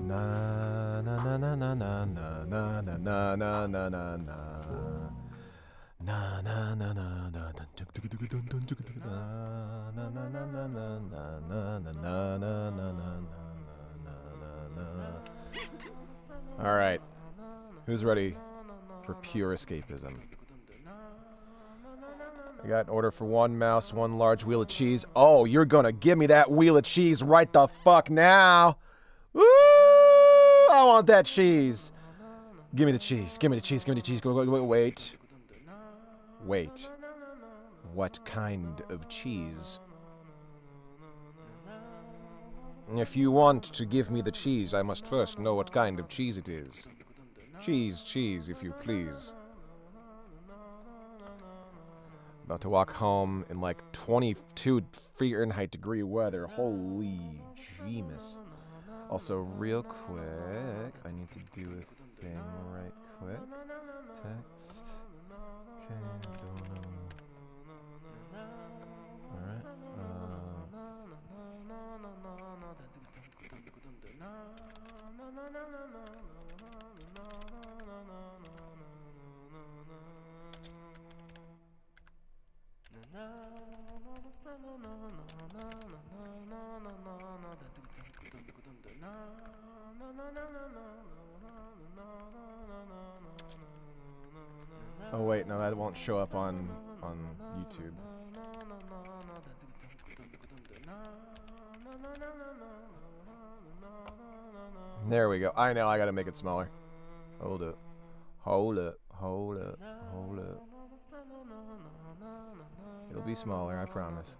Na na na na na na na na na na na na na na. Na na na na na na na. All right, who's ready for pure escapism? I got an order for 1 mouse, 1 large wheel of cheese. Oh, you're gonna give me that wheel of cheese right the fuck now! Woo! I want that cheese. Give me the cheese. Give me the cheese. Give me the cheese. Wait. Wait. What kind of cheese? If you want to give me the cheese, I must first know what kind of cheese it is. Cheese, if you please. About to walk home in like 22 Fahrenheit degree weather. Holy Jeemus. Also, real quick, I need to do a thing right quick. Text. Okay, alright. Oh wait, no, that won't show up on YouTube. There we go. I know, I gotta make it smaller. Hold it. Hold it. Hold it. Hold it. It'll be smaller, I promise.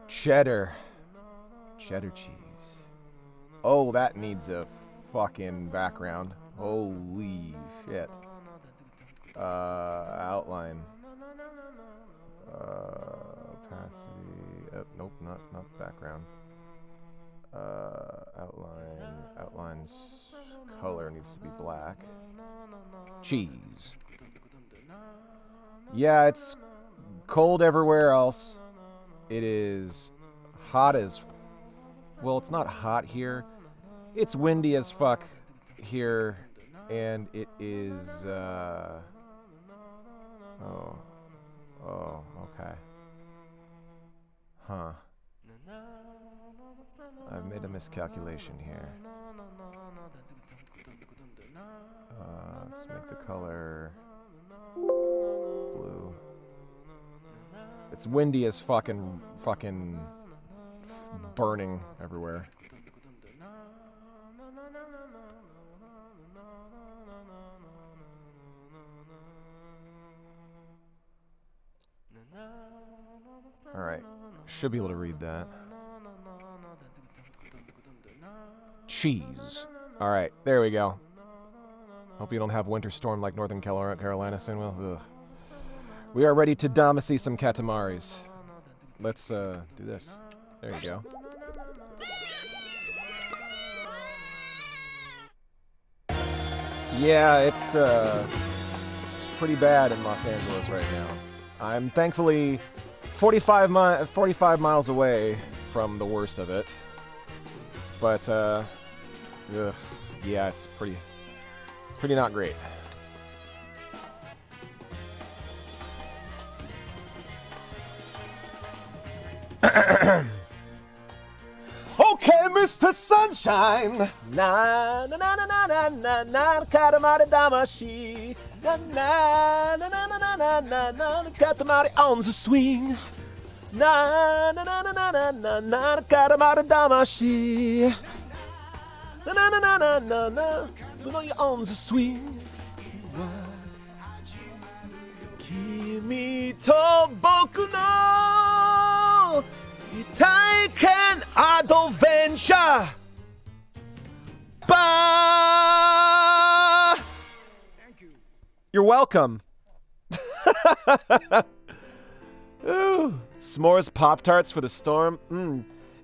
Cheddar. Cheddar cheese. Oh, that needs a fucking background. Holy shit. Outline. Opacity. Nope, not background. Outline. Outline's color needs to be black. Cheese. Yeah, it's cold everywhere else. It is hot as... Well, it's not hot here. It's windy as fuck here. And it is, Oh, okay. Huh. I've made a miscalculation here. Let's make the color blue. It's windy as fucking burning everywhere. Alright, should be able to read that. Cheese. Alright, there we go. Hope you don't have winter storm like Northern Carolina soon, Will. Ugh. We are ready to domacy some Katamaris. Let's, do this. There you go. Yeah, it's, pretty bad in Los Angeles right now. I'm thankfully 45 miles away from the worst of it. But, yeah, it's pretty not great. Okay, Mr. Sunshine. Na na na na na na na na Katamari damashi. Na na na na na na na na Katamari on the swing. Na na na na na na na na Katamari damashi. Na na na na na na na Bunoi on the swing. Kimi to boku no Taiken adventure. Ba. You're welcome. Ooh, s'mores Pop-Tarts for the storm.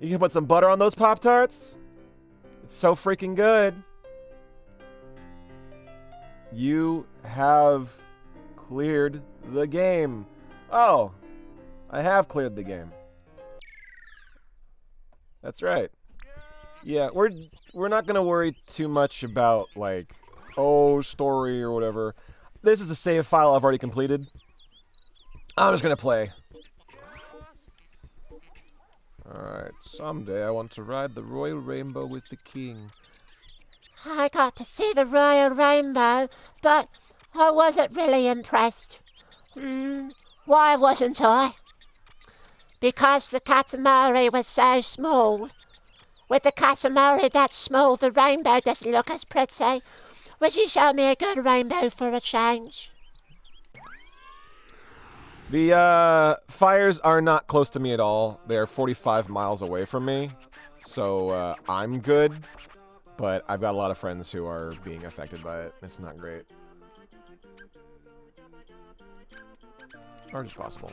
You can put some butter on those Pop-Tarts? It's so freaking good. You have cleared the game. Oh, I have cleared the game. That's right. Yeah, we're not gonna worry too much about like, oh, story or whatever. This is a save file I've already completed. I'm just gonna play. Alright, someday I want to ride the royal rainbow with the king. I got to see the royal rainbow, but I wasn't really impressed. Why wasn't I? Because the Katamari was so small. With the Katamari that small, the rainbow doesn't look as pretty. Would you show me a good rainbow for a change? The fires are not close to me at all. They're 45 miles away from me, so I'm good. But I've got a lot of friends who are being affected by it. It's not great. Hard as possible.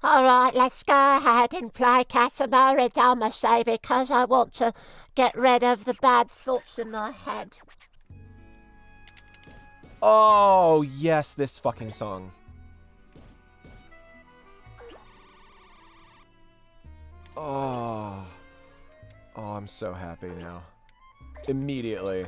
Alright, let's go ahead and play Katamari Damacy because I want to get rid of the bad thoughts in my head. Oh, yes, this fucking song. Oh. Oh, I'm so happy now. Immediately.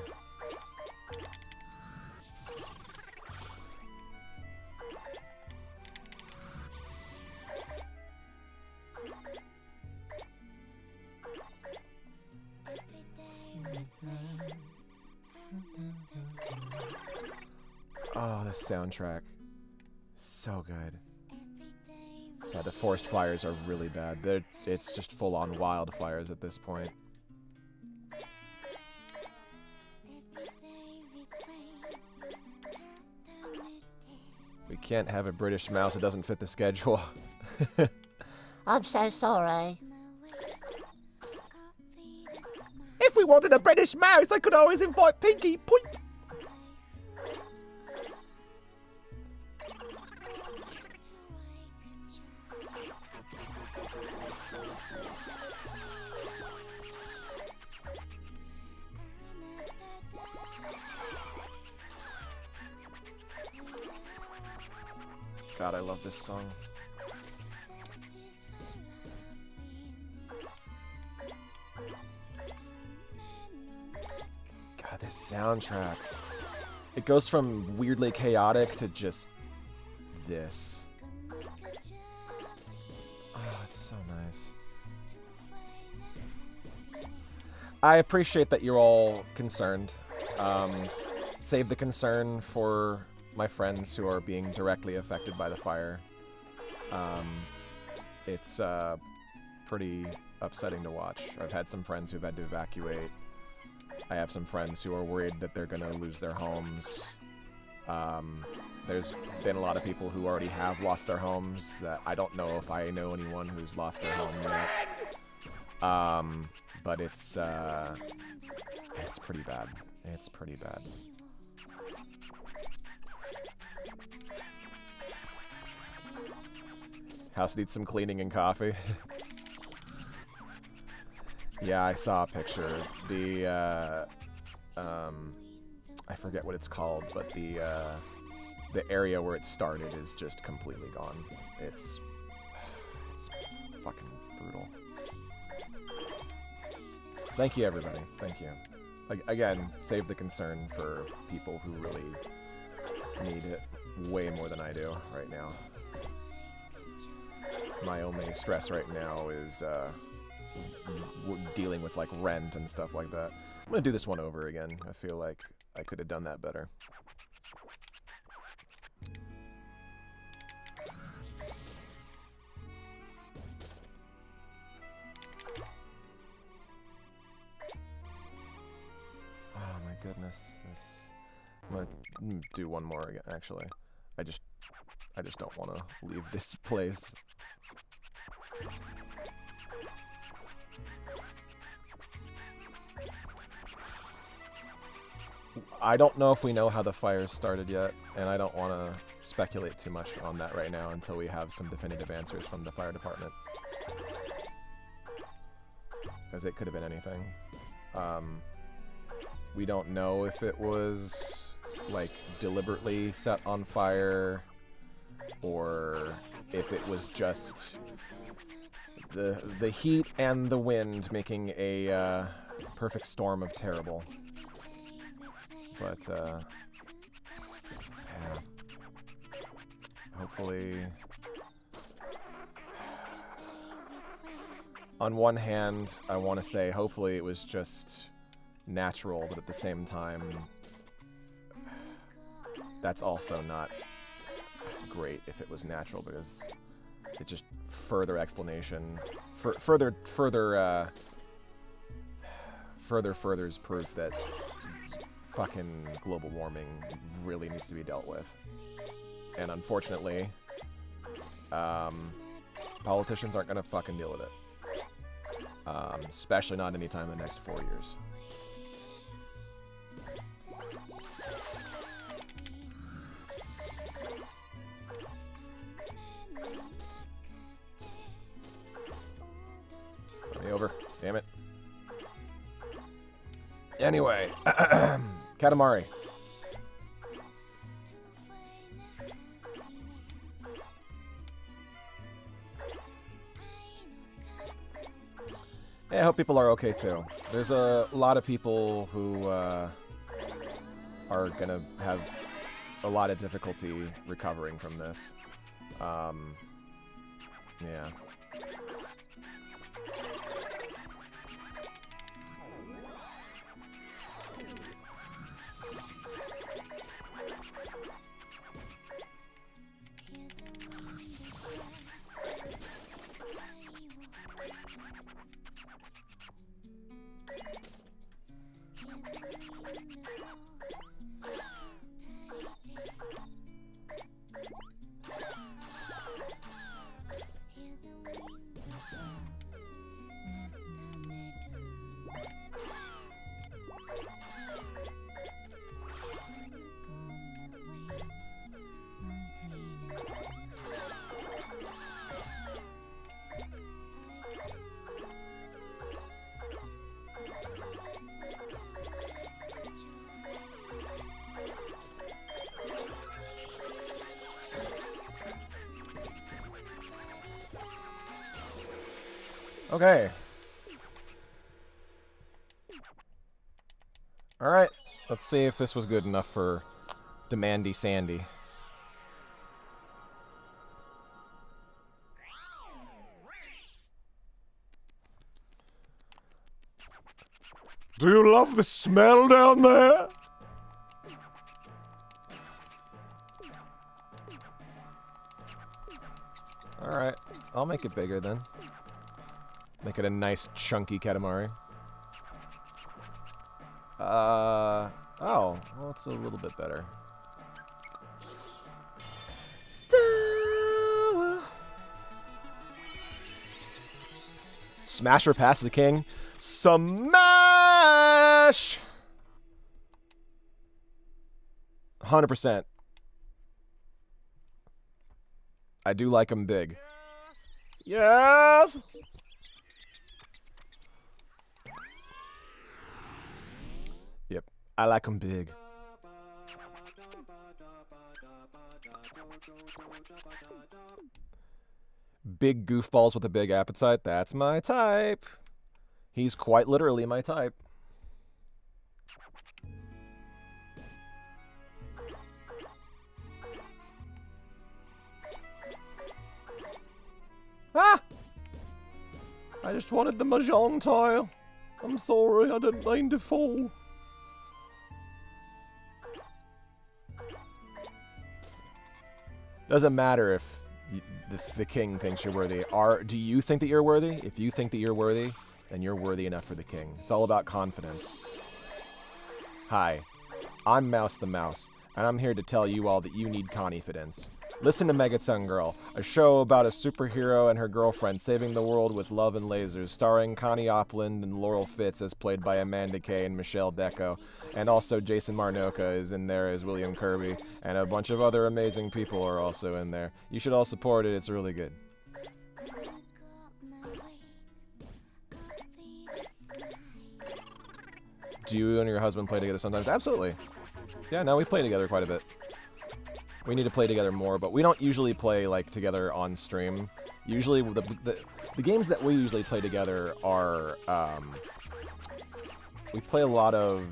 Oh, the soundtrack. So good. Yeah, the forest fires are really bad. It's just full-on wildfires at this point. We can't have a British mouse. It doesn't fit the schedule. I'm so sorry. If we wanted a British mouse, I could always invite Pinky. Point. God, I love this song. God, this soundtrack. It goes from weirdly chaotic to just this. Oh, it's so nice. I appreciate that you're all concerned. Save the concern for my friends who are being directly affected by the fire. It's pretty upsetting to watch. I've had some friends who've had to evacuate. I have some friends who are worried that they're gonna lose their homes. There's been a lot of people who already have lost their homes that I don't know if I know anyone who's lost their home yet. But it's pretty bad. It's pretty bad. House needs some cleaning and coffee. Yeah, I saw a picture. The I forget what it's called, but the area where it started is just completely gone. It's fucking brutal. Thank you, everybody. Thank you. Again, save the concern for people who really need it way more than I do right now. My only stress right now is dealing with like rent and stuff like that. I'm gonna do this one over again. I feel like I could have done that better. Oh my goodness, this. I'm gonna do one more again. Actually, I just don't want to leave this place. I don't know if we know how the fire started yet, and I don't want to speculate too much on that right now until we have some definitive answers from the fire department. Because it could have been anything. We don't know if it was, like, deliberately set on fire, or if it was just the heat and the wind making a perfect storm of terrible. But yeah. Hopefully, on one hand, I want to say hopefully it was just natural, but at the same time, that's also not great if it was natural, because it just furthers proof that fucking global warming really needs to be dealt with. And unfortunately, politicians aren't gonna fucking deal with it. Especially not anytime in the next 4 years. Let me over. Damn it. Anyway, Katamari. Yeah, I hope people are okay too. There's a lot of people who are gonna have a lot of difficulty recovering from this. Yeah. Okay. Alright, let's see if this was good enough for Demandy Sandy. Do you love the smell down there? Alright, I'll make it bigger then. Make it a nice chunky Katamari. Oh, well, it's a little bit better. Smasher past the king. Smash! 100%. I do like him big. Yes! Yep, I like him big. Big goofballs with a big appetite, that's my type. He's quite literally my type. Ah! I just wanted the mahjong tile. I'm sorry, I didn't mean to fall. Doesn't matter if the king thinks you're worthy. Do you think that you're worthy? If you think that you're worthy, then you're worthy enough for the king. It's all about confidence. Hi, I'm Mouse the Mouse, and I'm here to tell you all that you need confidence. Listen to Megaton Girl, a show about a superhero and her girlfriend saving the world with love and lasers, starring Connie Opland and Laurel Fitz as played by Amanda Kay and Michelle Deco. And also Jason Marnoka is in there as William Kirby, and a bunch of other amazing people are also in there. You should all support it, it's really good. Do you and your husband play together sometimes? Absolutely. Yeah, no, we play together quite a bit. We need to play together more, but we don't usually play like together on stream. Usually the games that we usually play together are, we play a lot of,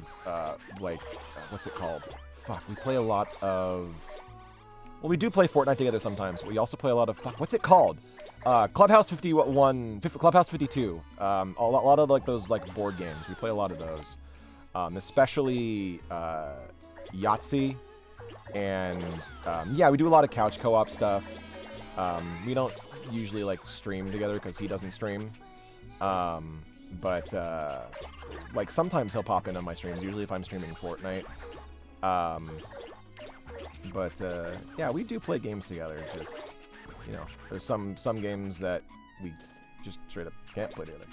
what's it called? Fuck, we play a lot of, well, we do play Fortnite together sometimes, but we also play a lot of, fuck, what's it called? Clubhouse 51, Clubhouse 52, a lot of, like, those, like, board games. We play a lot of those, especially, Yahtzee, and, yeah, we do a lot of couch co-op stuff. We don't usually, like, stream together because he doesn't stream, but, like, sometimes he'll pop in on my streams, usually if I'm streaming Fortnite. But yeah, we do play games together. Just, you know, there's some games that we just straight up can't play together,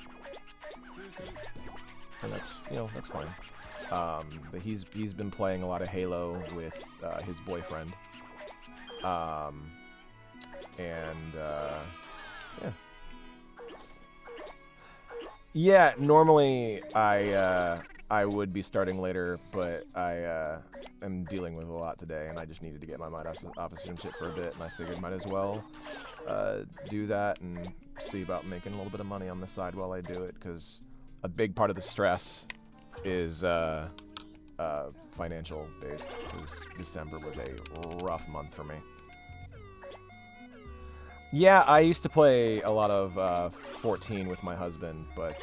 and that's, you know, that's fine. But he's been playing a lot of Halo with his boyfriend, and yeah. Yeah, normally I would be starting later, but I am dealing with a lot today, and I just needed to get my mind off of some shit for a bit, and I figured might as well do that and see about making a little bit of money on the side while I do it, because a big part of the stress is financial based, because December was a rough month for me. Yeah, I used to play a lot of 14 with my husband, but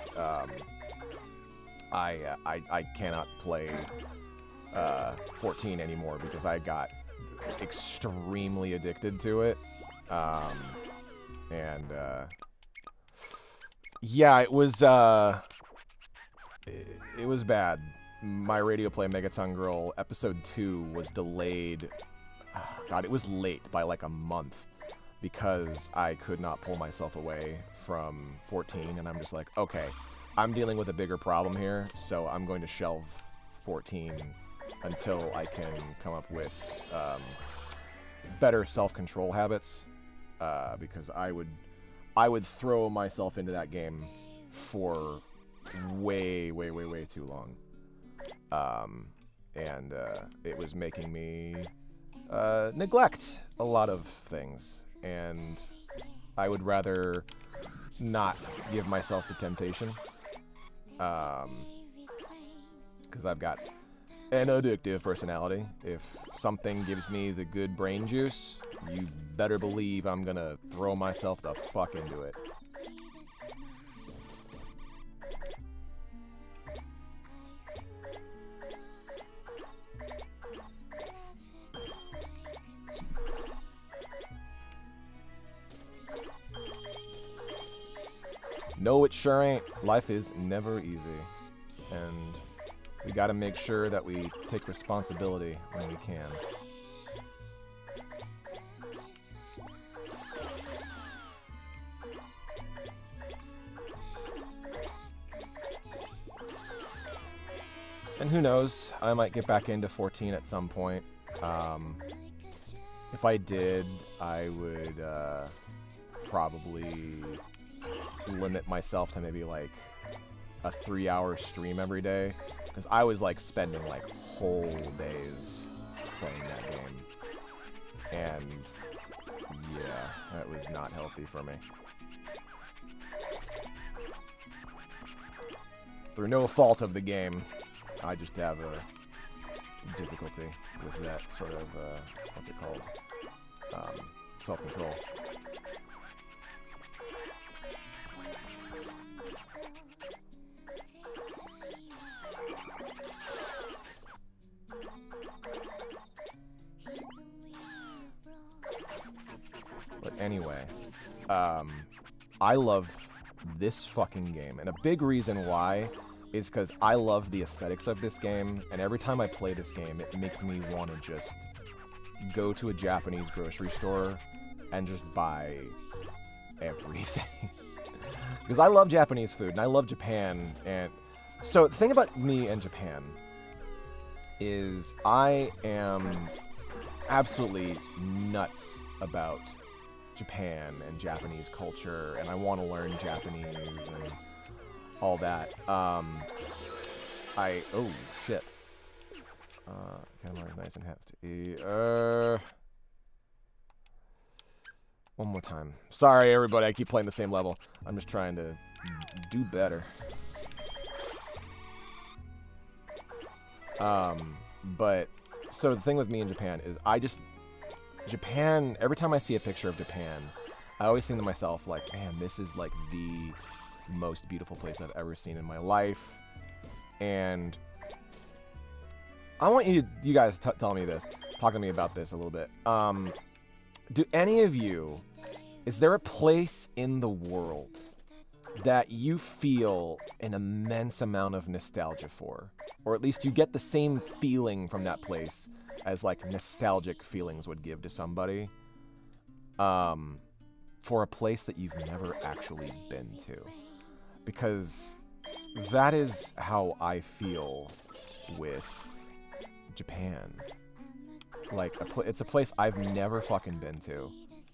I cannot play 14 anymore because I got extremely addicted to it. And yeah, it was bad. My Radio Play Megaton Girl episode 2 was delayed. God, it was late by like a month, because I could not pull myself away from 14, and I'm just like, okay, I'm dealing with a bigger problem here, so I'm going to shelve 14 until I can come up with better self-control habits, because I would throw myself into that game for way too long, and it was making me neglect a lot of things. And I would rather not give myself the temptation, because I've got an addictive personality. If something gives me the good brain juice, you better believe I'm gonna throw myself the fuck into it. No, it sure ain't. Life is never easy, and we gotta make sure that we take responsibility when we can. And who knows, I might get back into 14 at some point. If I did, I would probably limit myself to maybe like a 3-hour stream every day, because I was like spending like whole days playing that game, and yeah, that was not healthy for me. Through no fault of the game, I just have a difficulty with that sort of what's it called, self-control. But anyway, I love this fucking game, and a big reason why is because I love the aesthetics of this game, and every time I play this game, it makes me want to just go to a Japanese grocery store and just buy everything. Because I love Japanese food, and I love Japan, and so the thing about me and Japan is I am absolutely nuts about Japan and Japanese culture, and I want to learn Japanese and all that. Oh shit. Katamari nice and hefty. One more time. Sorry, everybody. I keep playing the same level. I'm just trying to do better. But so the thing with me in Japan is Japan, every time I see a picture of Japan, I always think to myself, like, man, this is like the most beautiful place I've ever seen in my life. And I want you guys to tell me this, talk to me about this a little bit. Do any of you, is there a place in the world that you feel an immense amount of nostalgia for? Or at least you get the same feeling from that place as like nostalgic feelings would give to somebody? For a place that you've never actually been to. Because that is how I feel with Japan. Like, it's a place I've never fucking been to.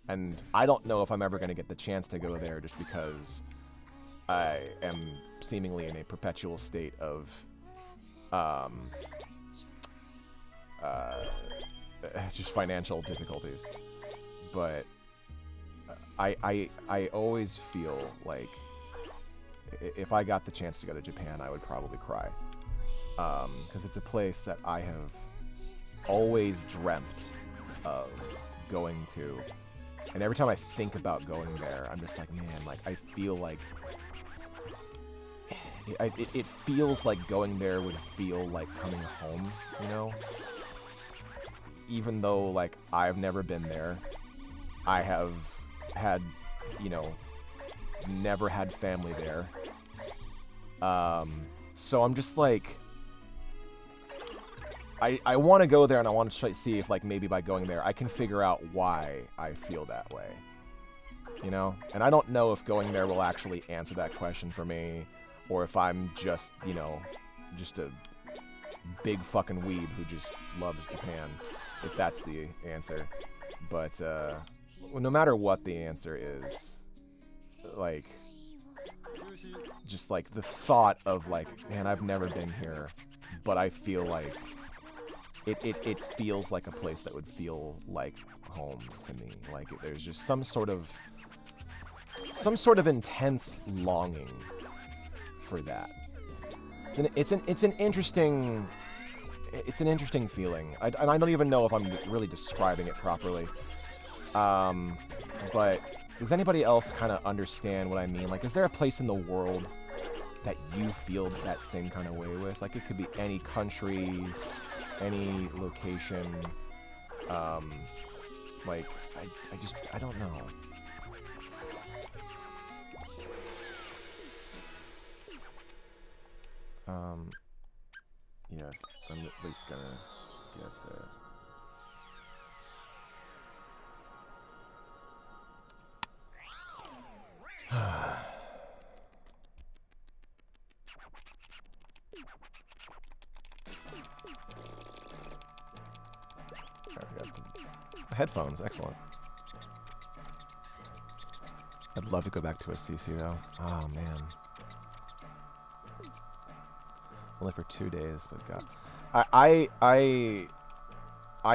And I don't know if I'm ever going to get the chance to go there just because I am seemingly in a perpetual state of just financial difficulties. But I always feel like if I got the chance to go to Japan, I would probably cry. Because it's a place that I have always dreamt of going to. And every time I think about going there, I'm just like, man, like, I feel like... It feels like going there would feel like coming home, you know? Even though, like, I've never been there. I have had, you know, never had family there. So I'm just like... I want to go there, and I want to try to see if, like, maybe by going there, I can figure out why I feel that way. You know? And I don't know if going there will actually answer that question for me, or if I'm just, you know, just a big fucking weeb who just loves Japan, if that's the answer. But, well, no matter what the answer is, like, just, like, the thought of, like, man, I've never been here, but I feel like it feels like a place that would feel like home to me. Like, there's just some sort of intense longing for that. It's an interesting feeling. And I don't even know if I'm really describing it properly. But does anybody else kind of understand what I mean? Like, is there a place in the world that you feel that same kind of way with? Like, it could be any country, any location. Like, I don't know. Yes, I'm at least gonna get, I got the headphones, excellent. I'd love to go back to a CC though. Oh man. Only for 2 days, but God, I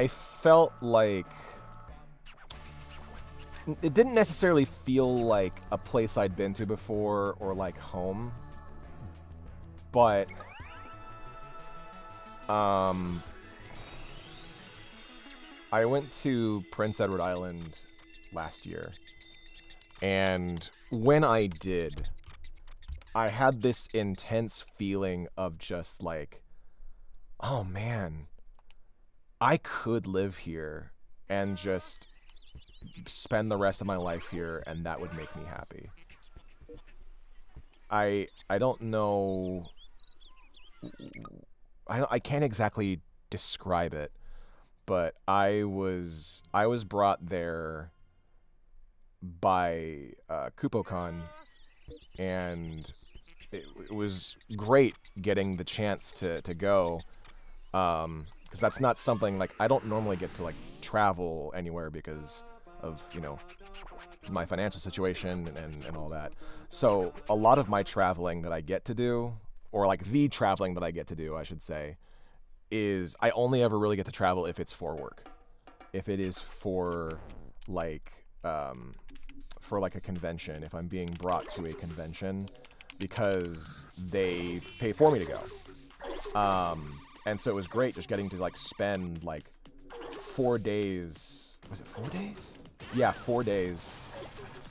felt like it didn't necessarily feel like a place I'd been to before or like home, but I went to Prince Edward Island last year, and when I did, I had this intense feeling of just like, oh man, I could live here and just spend the rest of my life here, and that would make me happy. I don't know, I can't exactly describe it, but I was brought there by Kupokan, and it was great getting the chance to go, because that's not something, like, I don't normally get to, like, travel anywhere because of, you know, my financial situation and all that. So a lot of my traveling that I get to do, or like the traveling that I get to do, I should say, is I only ever really get to travel if it's for work. If it is for, like, for like a convention, if I'm being brought to a convention, because they pay for me to go. And so it was great just getting to like spend like 4 days. Was it 4 days? Yeah, 4 days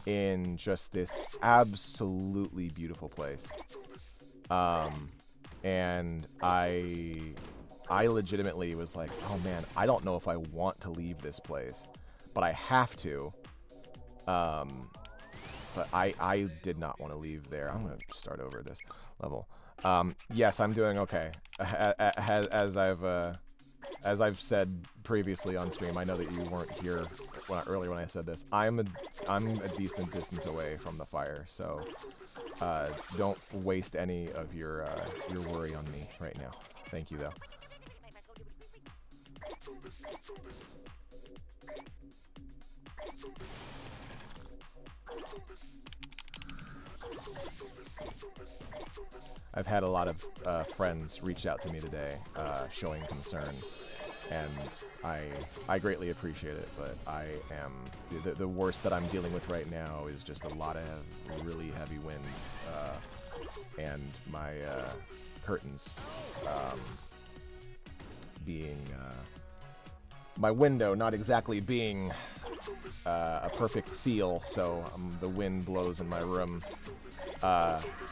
in just this absolutely beautiful place. And I legitimately was like, oh man, I don't know if I want to leave this place, but I have to. But I did not want to leave there. I'm gonna start over this level. Yes, I'm doing okay. As I've said previously on stream, I know that you weren't here earlier when I said this. I'm a decent distance away from the fire, so don't waste any of your worry on me right now. Thank you, though. I've had a lot of friends reach out to me today, showing concern, and I greatly appreciate it. But I am the worst that I'm dealing with right now is just a lot of really heavy wind, and my curtains being my window not exactly being a perfect seal, so the wind blows in my room,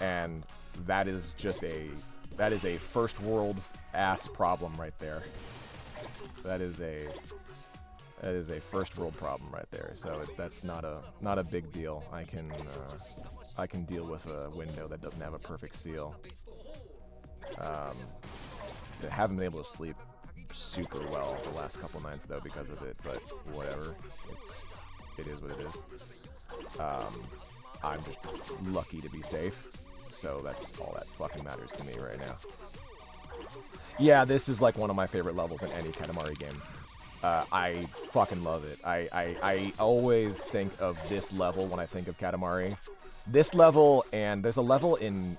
and that is just a first world ass problem right there. That is a first world problem right there. So that's not a big deal. I can deal with a window that doesn't have a perfect seal. Haven't been able to sleep super well the last couple nights though because of it, but whatever. It is what it is. I'm just lucky to be safe. So that's all that fucking matters to me right now. Yeah, this is like one of my favorite levels in any Katamari game. I fucking love it. I always think of this level when I think of Katamari. This level, and there's a level in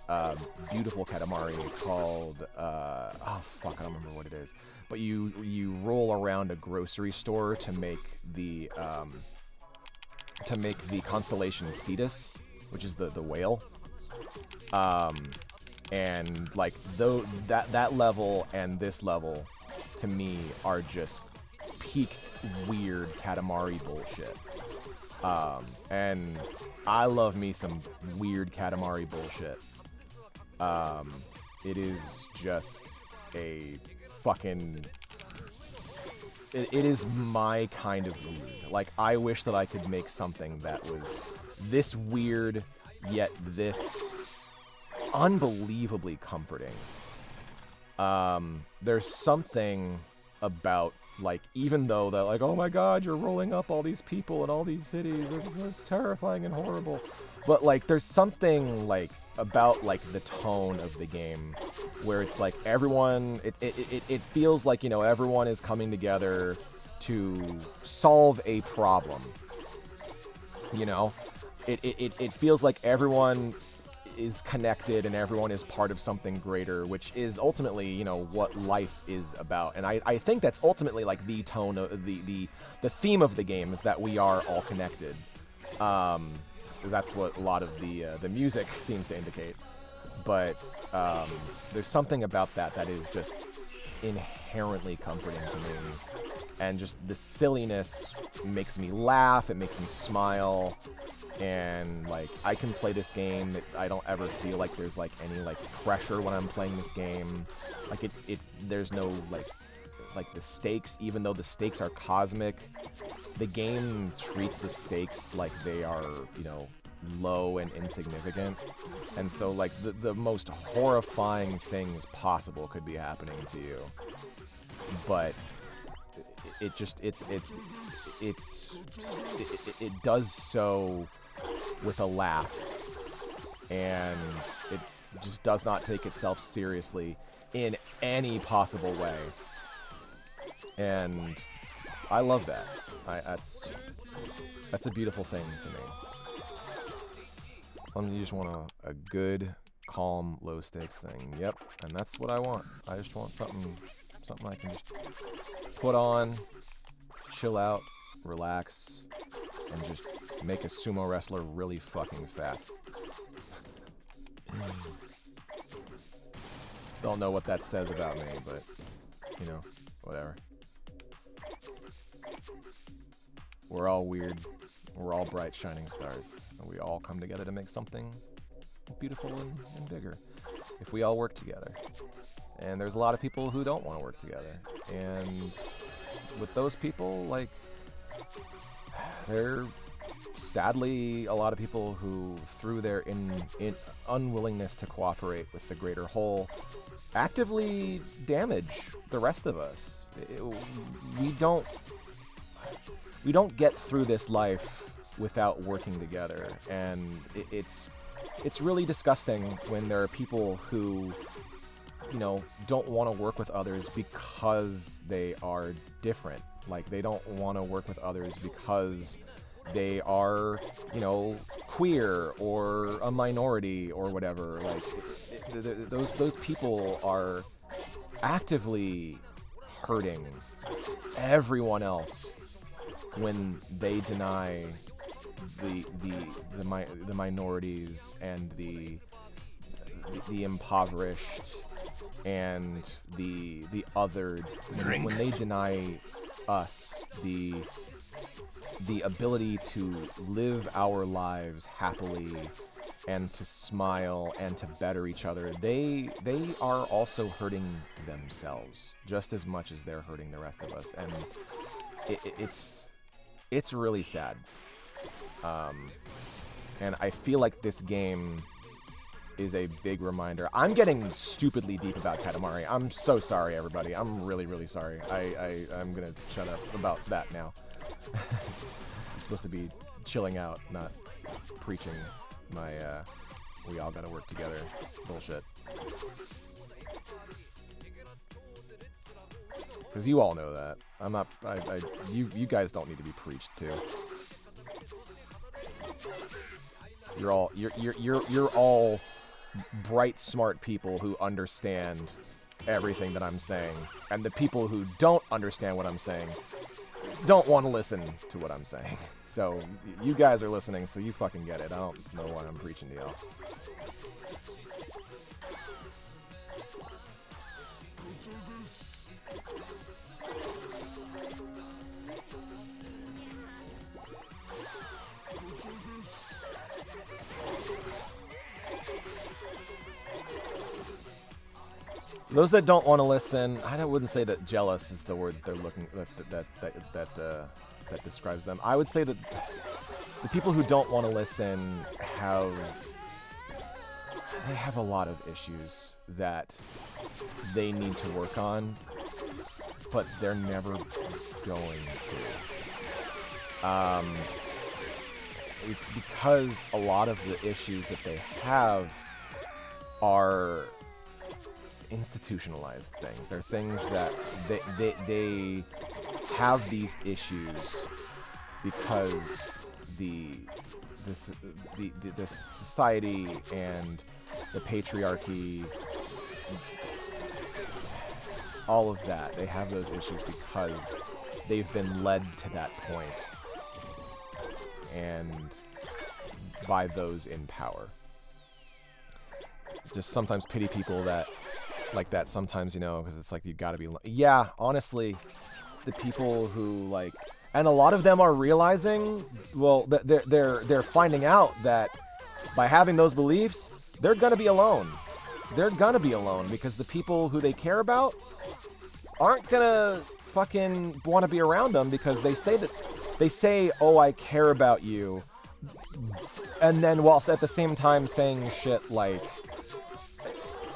beautiful Katamari called oh fuck, I don't remember what it is. But you roll around a grocery store to make the constellation Cetus, which is the whale. And like though that level and this level to me are just peak weird Katamari bullshit. And I love me some weird Katamari bullshit. It is just a fucking it is my kind of weird. Like I wish that I could make something that was this weird yet this unbelievably comforting. There's something about, like, even though that, like, oh my god, you're rolling up all these people in all these cities, it's terrifying and horrible, but like there's something like about like the tone of the game where it's like everyone, it feels like, you know, everyone is coming together to solve a problem, you know. It feels like everyone is connected and everyone is part of something greater, which is ultimately, you know, what life is about. And I think that's ultimately like the tone of the theme of the game is that we are all connected. That's what a lot of the music seems to indicate. But there's something about that is just inherently comforting to me. And just the silliness makes me laugh, it makes me smile. And like I can play this game, I don't ever feel like there's like any like pressure when I'm playing this game. Like there's no like the stakes, even though the stakes are cosmic, the game treats the stakes like they are, you know, low and insignificant. And so like the most horrifying things possible could be happening to you, but it does so with a laugh, and it just does not take itself seriously in any possible way, and I love that. That's a beautiful thing to me. Sometimes you just want a good, calm, low stakes thing. Yep, and that's what I want. I just want something I can just put on, chill out, relax, and just make a sumo wrestler really fucking fat. Don't know what that says about me, but, you know, whatever. We're all weird. We're all bright, shining stars. And we all come together to make something beautiful and bigger if we all work together. And there's a lot of people who don't want to work together. And with those people, like, there are sadly a lot of people who, through their unwillingness to cooperate with the greater whole, actively damage the rest of us. We don't get through this life without working together, and it's really disgusting when there are people who, you know, don't want to work with others because they are different. Like, they don't want to work with others because they are, you know, queer or a minority or whatever. Like, those people are actively hurting everyone else when they deny the minorities and the impoverished and the othered, when they deny us the ability to live our lives happily and to smile and to better each other, they are also hurting themselves just as much as they're hurting the rest of us, and it's really sad. And I feel like this game is a big reminder. I'm getting stupidly deep about Katamari. I'm so sorry, everybody. I'm really, really sorry. I'm gonna shut up about that now. I'm supposed to be chilling out, not preaching my we all gotta work together bullshit. Because you all know that. I'm not. You guys don't need to be preached to. You're all bright, smart people who understand everything that I'm saying, and the people who don't understand what I'm saying don't want to listen to what I'm saying. So you guys are listening, so you fucking get it. I don't know why I'm preaching to y'all. Those that don't want to listen, I wouldn't say that jealous is the word they're looking that describes them. I would say that the people who don't want to listen have a lot of issues that they need to work on, but they're never going to. Because a lot of the issues that they have are institutionalized things. They're things that they have these issues because the society and the patriarchy, all of that, they have those issues because they've been led to that point and by those in power. Just sometimes pity people that like that sometimes, you know, because it's like you gotta be yeah, honestly, the people who like, and a lot of them are realizing, well, they're finding out that by having those beliefs, they're gonna be alone. They're gonna be alone because the people who they care about aren't gonna fucking want to be around them because they say, oh, I care about you, and then whilst at the same time saying shit like,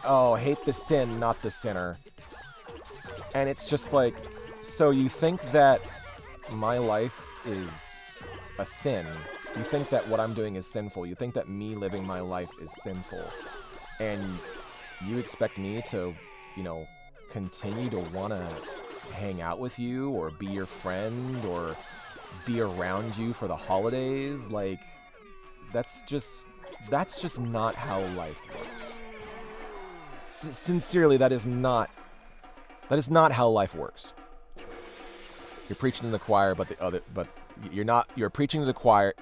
oh, hate the sin, not the sinner. And it's just like, so you think that my life is a sin. You think that what I'm doing is sinful. You think that me living my life is sinful. And you expect me to, you know, continue to want to hang out with you or be your friend or be around you for the holidays? Like, that's just not how life works. Sincerely, that is not how life works. You're preaching in the choir, but You're preaching to the choir.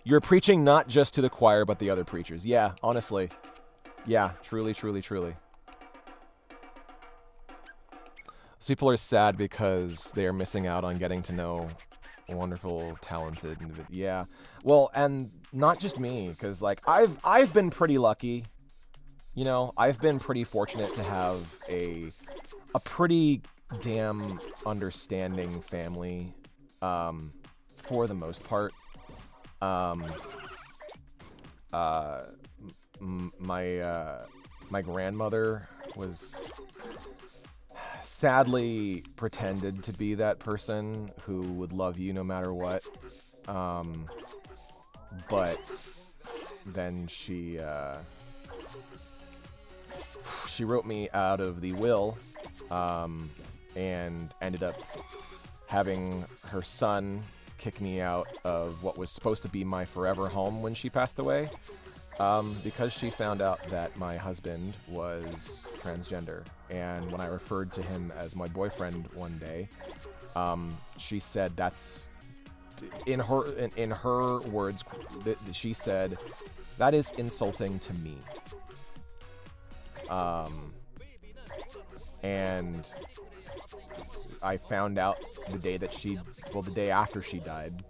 You're preaching not just to the choir, but the other preachers. Yeah, honestly. Yeah, truly, truly, truly. So people are sad because they are missing out on getting to know wonderful, talented individuals. Yeah. Well, and not just me, because like I've been pretty lucky. You know, I've been pretty fortunate to have a pretty damn understanding family, for the most part. My grandmother was sadly pretended to be that person who would love you no matter what. But then she wrote me out of the will, and ended up having her son kick me out of what was supposed to be my forever home when she passed away, because she found out that my husband was transgender. And when I referred to him as my boyfriend one day, she said that's, in her words, she said, that is insulting to me. And I found out the day after she died,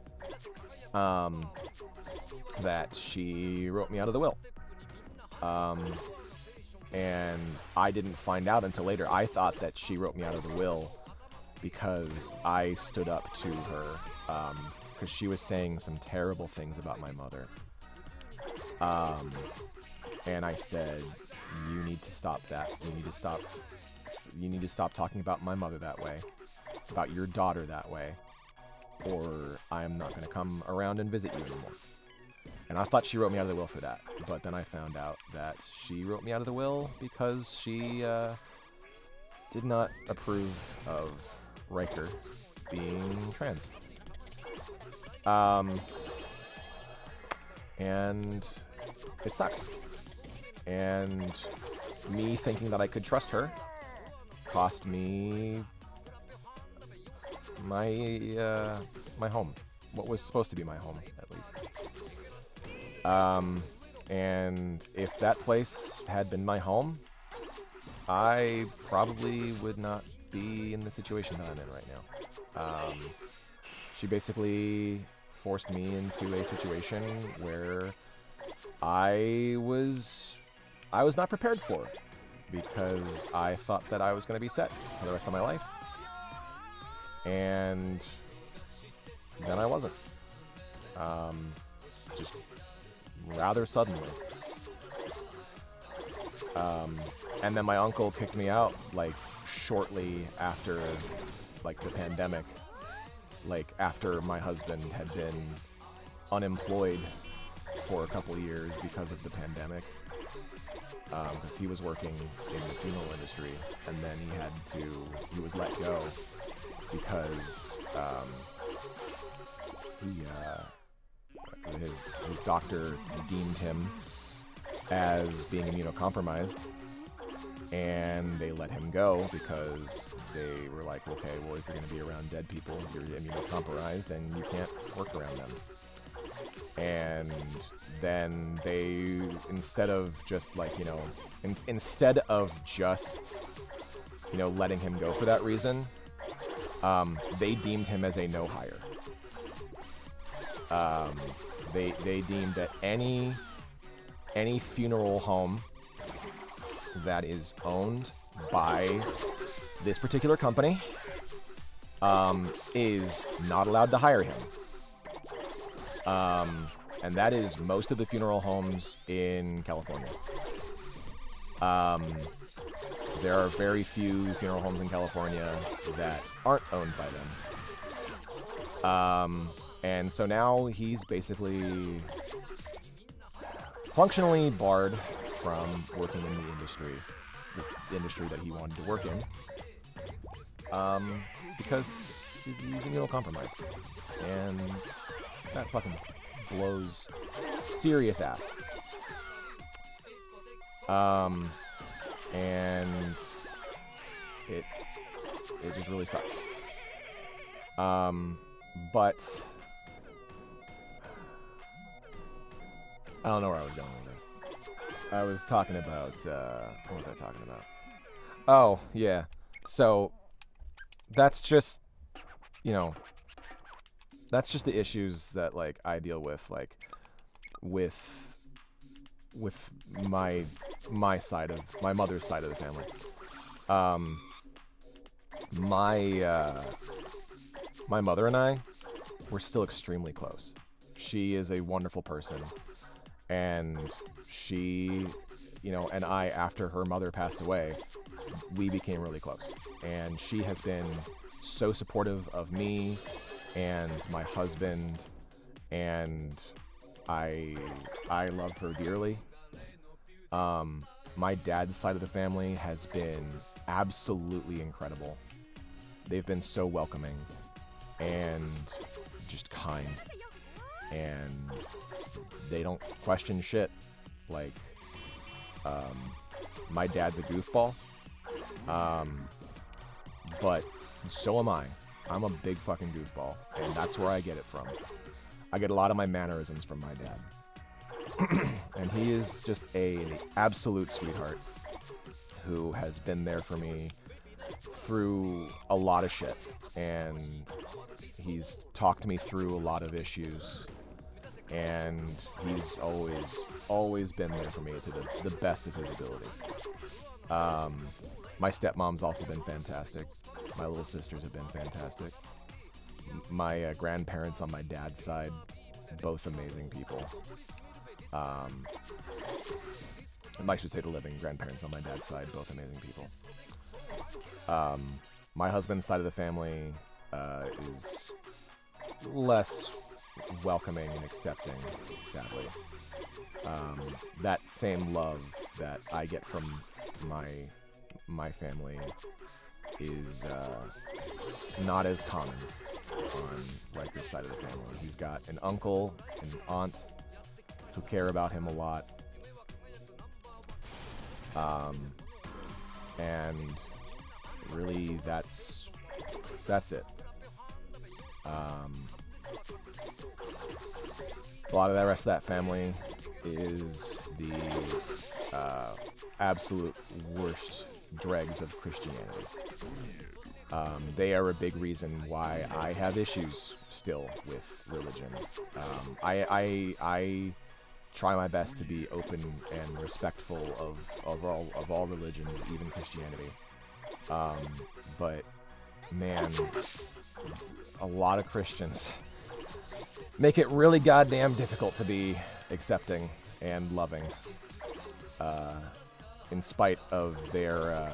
that she wrote me out of the will. And I didn't find out until later. I thought that she wrote me out of the will because I stood up to her, because she was saying some terrible things about my mother. And I said, you need to stop that. You need to stop talking about my mother that way, about your daughter that way, or I'm not going to come around and visit you anymore. And I thought she wrote me out of the will for that, but then I found out that she wrote me out of the will because she did not approve of Riker being trans. And it sucks. And me thinking that I could trust her cost me my my home, what was supposed to be my home, at least. And if that place had been my home, I probably would not be in the situation that I'm in right now. She basically forced me into a situation where I was not prepared for, because I thought that I was going to be set for the rest of my life. And then I wasn't. Just rather suddenly. And then my uncle kicked me out, like, shortly after, like, the pandemic. Like, after my husband had been unemployed for a couple years because of the pandemic. Because he was working in the funeral industry, and then he was let go because his doctor deemed him as being immunocompromised, and they let him go because they were like, okay, well, if you're going to be around dead people, you're immunocompromised and you can't work around them. And then they, instead of just like, instead of just, letting him go for that reason, they deemed him as a no hire. They deemed that any funeral home that is owned by this particular company is not allowed to hire him. And that is most of the funeral homes in California. There are very few funeral homes in California that aren't owned by them. And so now he's basically functionally barred from working in the industry that he wanted to work in, because he's immunocompromised. And that fucking blows serious ass. And it just really sucks. But I don't know where I was going with this. I was talking about, what was I talking about? Oh, yeah. So, that's just, you know, that's just the issues that, like, I deal with, like, with my side of, my mother's side of the family. My mother and I, we're still extremely close. She is a wonderful person, and she, you know, and I, after her mother passed away, we became really close. And she has been so supportive of me and my husband, and I love her dearly. My dad's side of the family has been absolutely incredible. They've been so welcoming and just kind, and they don't question shit. Like, my dad's a goofball, but so am I. I'm a big fucking goofball, and that's where I get it from. I get a lot of my mannerisms from my dad. And he is just an absolute sweetheart who has been there for me through a lot of shit, and he's talked me through a lot of issues, and he's always been there for me to the best of his ability. My stepmom's also been fantastic. My little sisters have been fantastic. My grandparents on my dad's side, both amazing people. I should say the living grandparents on my dad's side, both amazing people. My husband's side of the family is less welcoming and accepting, sadly. That same love that I get from my family is not as common on Riker's side of the family. He's got an uncle and an aunt who care about him a lot. And really that's it. A lot of the rest of that family is the absolute worst dregs of Christianity. They are a big reason why I have issues still with religion. I try my best to be open and respectful of all religions, even Christianity. But man, a lot of Christians make it really goddamn difficult to be accepting and loving, in spite of their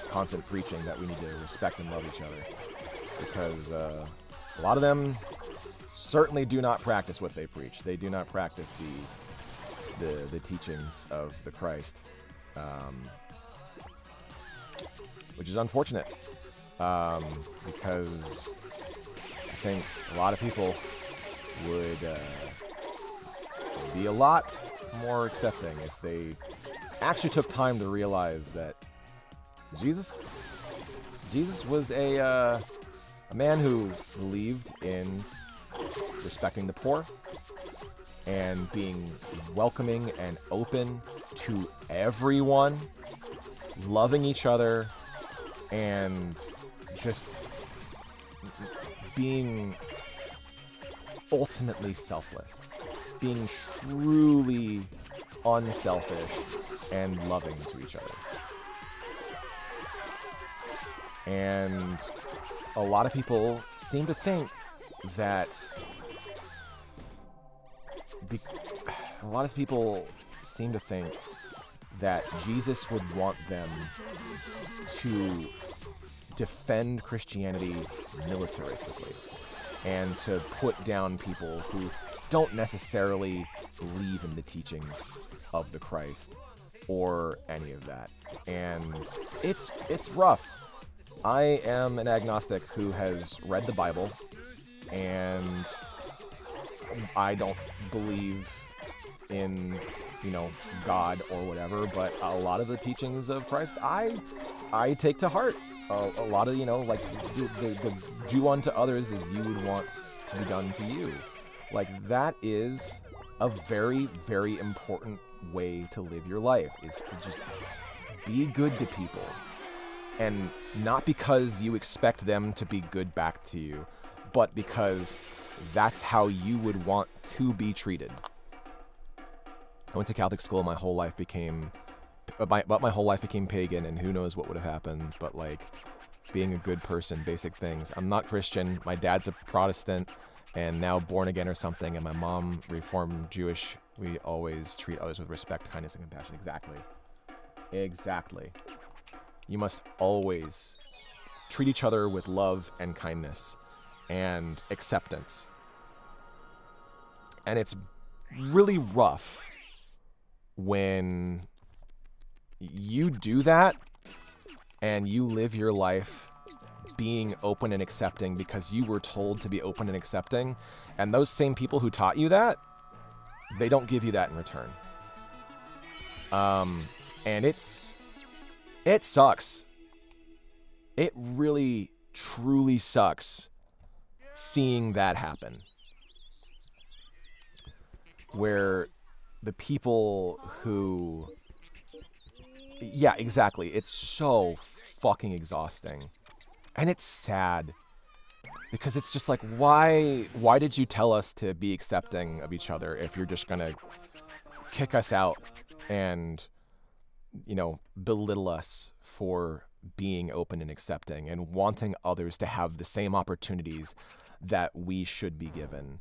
constant preaching that we need to respect and love each other. Because a lot of them certainly do not practice what they preach. They do not practice the teachings of the Christ, which is unfortunate, because I think a lot of people would be a lot more accepting if they actually took time to realize that Jesus was a man who believed in respecting the poor and being welcoming and open to everyone, loving each other, and just being ultimately selfless, being truly unselfish and loving to each other. And a lot of people seem to think that Jesus would want them to defend Christianity militaristically and to put down people who don't necessarily believe in the teachings of the Christ or any of that. And it's rough. I am an agnostic who has read the Bible, and I don't believe in, God or whatever, but a lot of the teachings of Christ I take to heart. A lot of, like the do unto others as you would want to be done to you. Like, that is a very, very important way to live your life, is to just be good to people. And not because you expect them to be good back to you, but because that's how you would want to be treated. I went to Catholic school. My whole life became pagan, and who knows what would have happened. But like, being a good person, basic things. I'm not Christian. My dad's a Protestant and now born again or something, and my mom Reformed Jewish. We always treat others with respect, kindness, and compassion. Exactly. You must always treat each other with love and kindness and acceptance. And it's really rough when you do that and you live your life being open and accepting because you were told to be open and accepting, and those same people who taught you that, they don't give you that in return. And it sucks. It really, truly sucks seeing that happen. Where the people who... Yeah, exactly. It's so fucking exhausting. And it's sad. Because it's just like, why did you tell us to be accepting of each other if you're just gonna kick us out and, you know, belittle us for being open and accepting and wanting others to have the same opportunities that we should be given?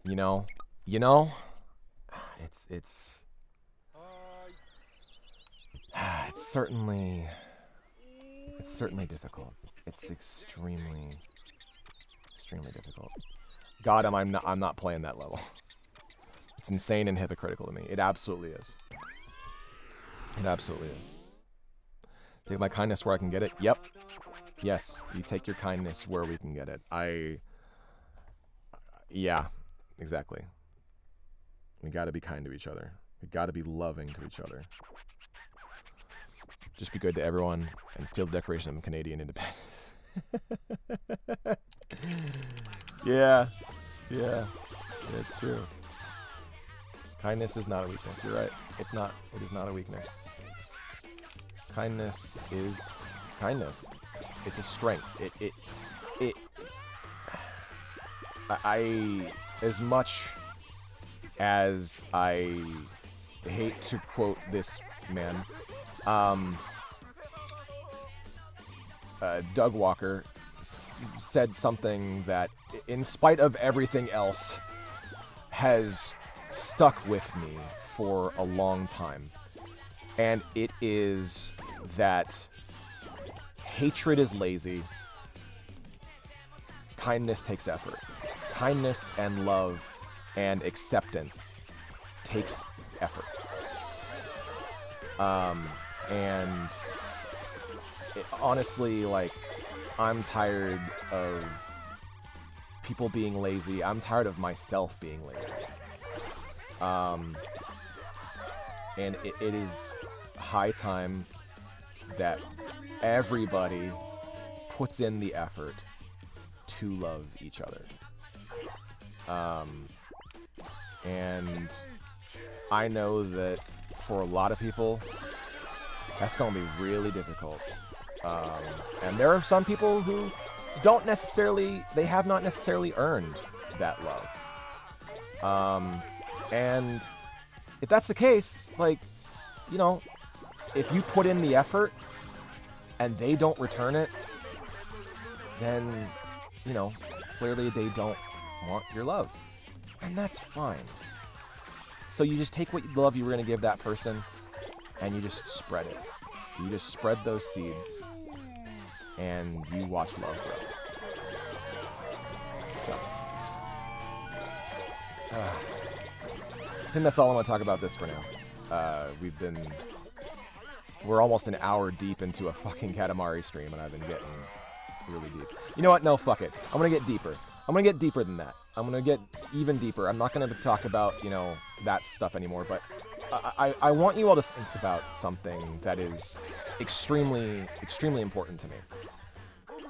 You know, it's certainly difficult. It's extremely difficult. God, I'm not playing that level. It's insane and hypocritical to me. It absolutely is. Take my kindness where I can get it. Yep. Yes, you take your kindness where we can get it. Yeah, exactly. We gotta be kind to each other. We gotta be loving to each other. Just be good to everyone and steal the Declaration of Canadian Independence. Yeah, it's true. Kindness is not a weakness. You're right. It's not. It is not a weakness. Kindness is kindness. It's a strength. I as much as I hate to quote this man, Doug Walker said something that, in spite of everything else, has stuck with me for a long time. And it is that hatred is lazy. Kindness takes effort. Kindness and love and acceptance takes effort. And honestly, like, I'm tired of people being lazy. I'm tired of myself being lazy. And it is high time that everybody puts in the effort to love each other. And I know that for a lot of people, that's going to be really difficult. And there are some people who they have not necessarily earned that love. And if that's the case, like, you know, if you put in the effort and they don't return it, then, you know, clearly they don't want your love. And that's fine. So you just take what love you were going to give that person and you just spread it. You just spread those seeds and you watch love grow. So, I think that's all I'm going to talk about this for now. We're almost an hour deep into a fucking Katamari stream, and I've been getting really deep. You know what? No, fuck it. I'm going to get deeper. I'm going to get deeper than that. I'm going to get even deeper. I'm not going to talk about, you know, that stuff anymore, but I want you all to think about something that is extremely, extremely important to me.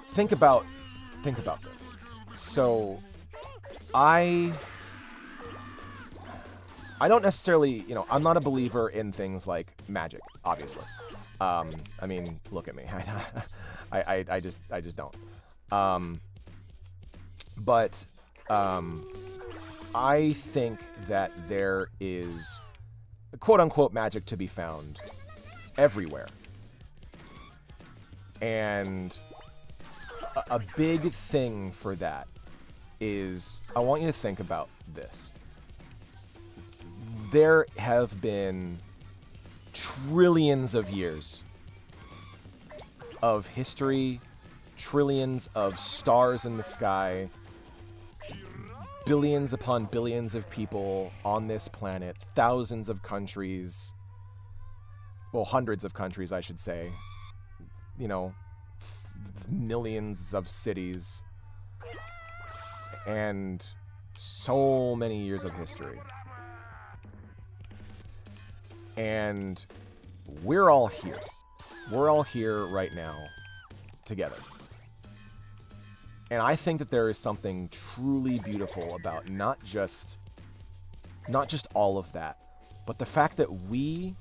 Think about this. So, I I don't necessarily, I'm not a believer in things like magic, obviously. I mean, look at me. I just don't. But I think that there is quote unquote magic to be found everywhere. And a big thing for that is, I want you to think about this. There have been trillions of years of history, trillions of stars in the sky, billions upon billions of people on this planet, thousands of countries, well, hundreds of countries, I should say, millions of cities, and so many years of history. And we're all here. We're all here right now together. And I think that there is something truly beautiful about not just all of that, but the fact that we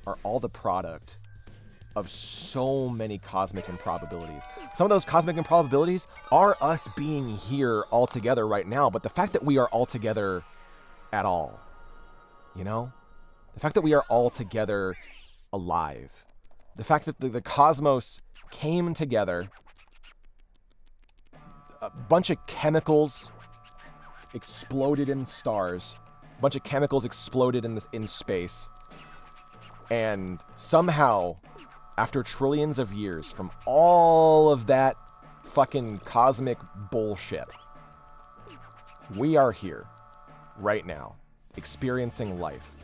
are all the product of so many cosmic improbabilities. Some of those cosmic improbabilities are us being here all together right now, but the fact that we are all together at all, the fact that we are all together alive, the fact that the cosmos came together, a bunch of chemicals exploded in stars, a bunch of chemicals exploded in space, and somehow, after trillions of years from all of that fucking cosmic bullshit, we are here right now experiencing life.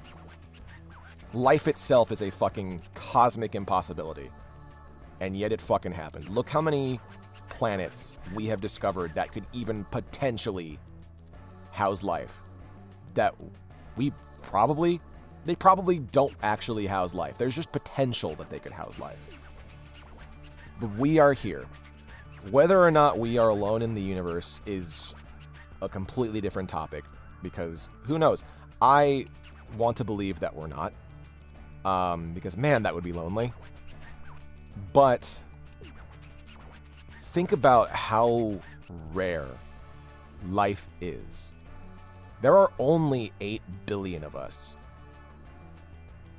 Life itself is a fucking cosmic impossibility. And yet it fucking happened. Look how many planets we have discovered that could even potentially house life. That they probably don't actually house life. There's just potential that they could house life. But we are here. Whether or not we are alone in the universe is a completely different topic, because who knows? I want to believe that we're not. Because man, that would be lonely. But think about how rare life is. There are only 8 billion of us.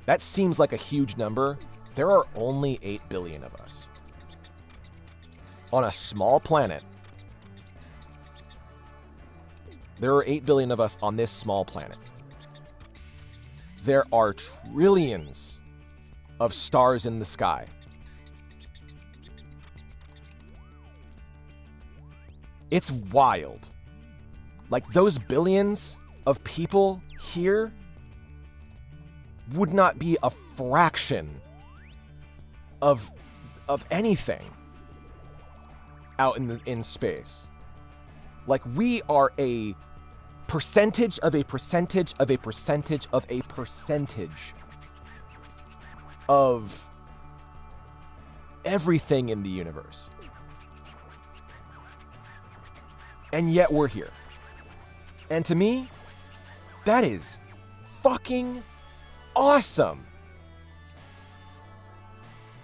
That seems like a huge number. There are only 8 billion of us. On a small planet, there are 8 billion of us on this small planet. There are trillions of stars in the sky. It's wild. Like, those billions of people here would not be a fraction of anything out in space. Like, we are a percentage of a percentage of a percentage of a percentage of everything in the universe. And yet we're here. And to me, that is fucking awesome.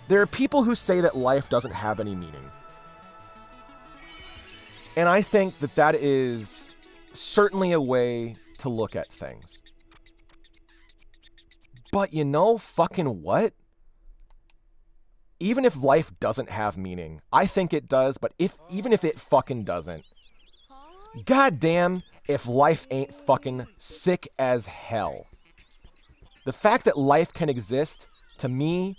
There are people who say that life doesn't have any meaning. And I think that that is certainly a way to look at things. But you know fucking what? Even if life doesn't have meaning, I think it does, but even if it fucking doesn't, goddamn if life ain't fucking sick as hell. The fact that life can exist, to me,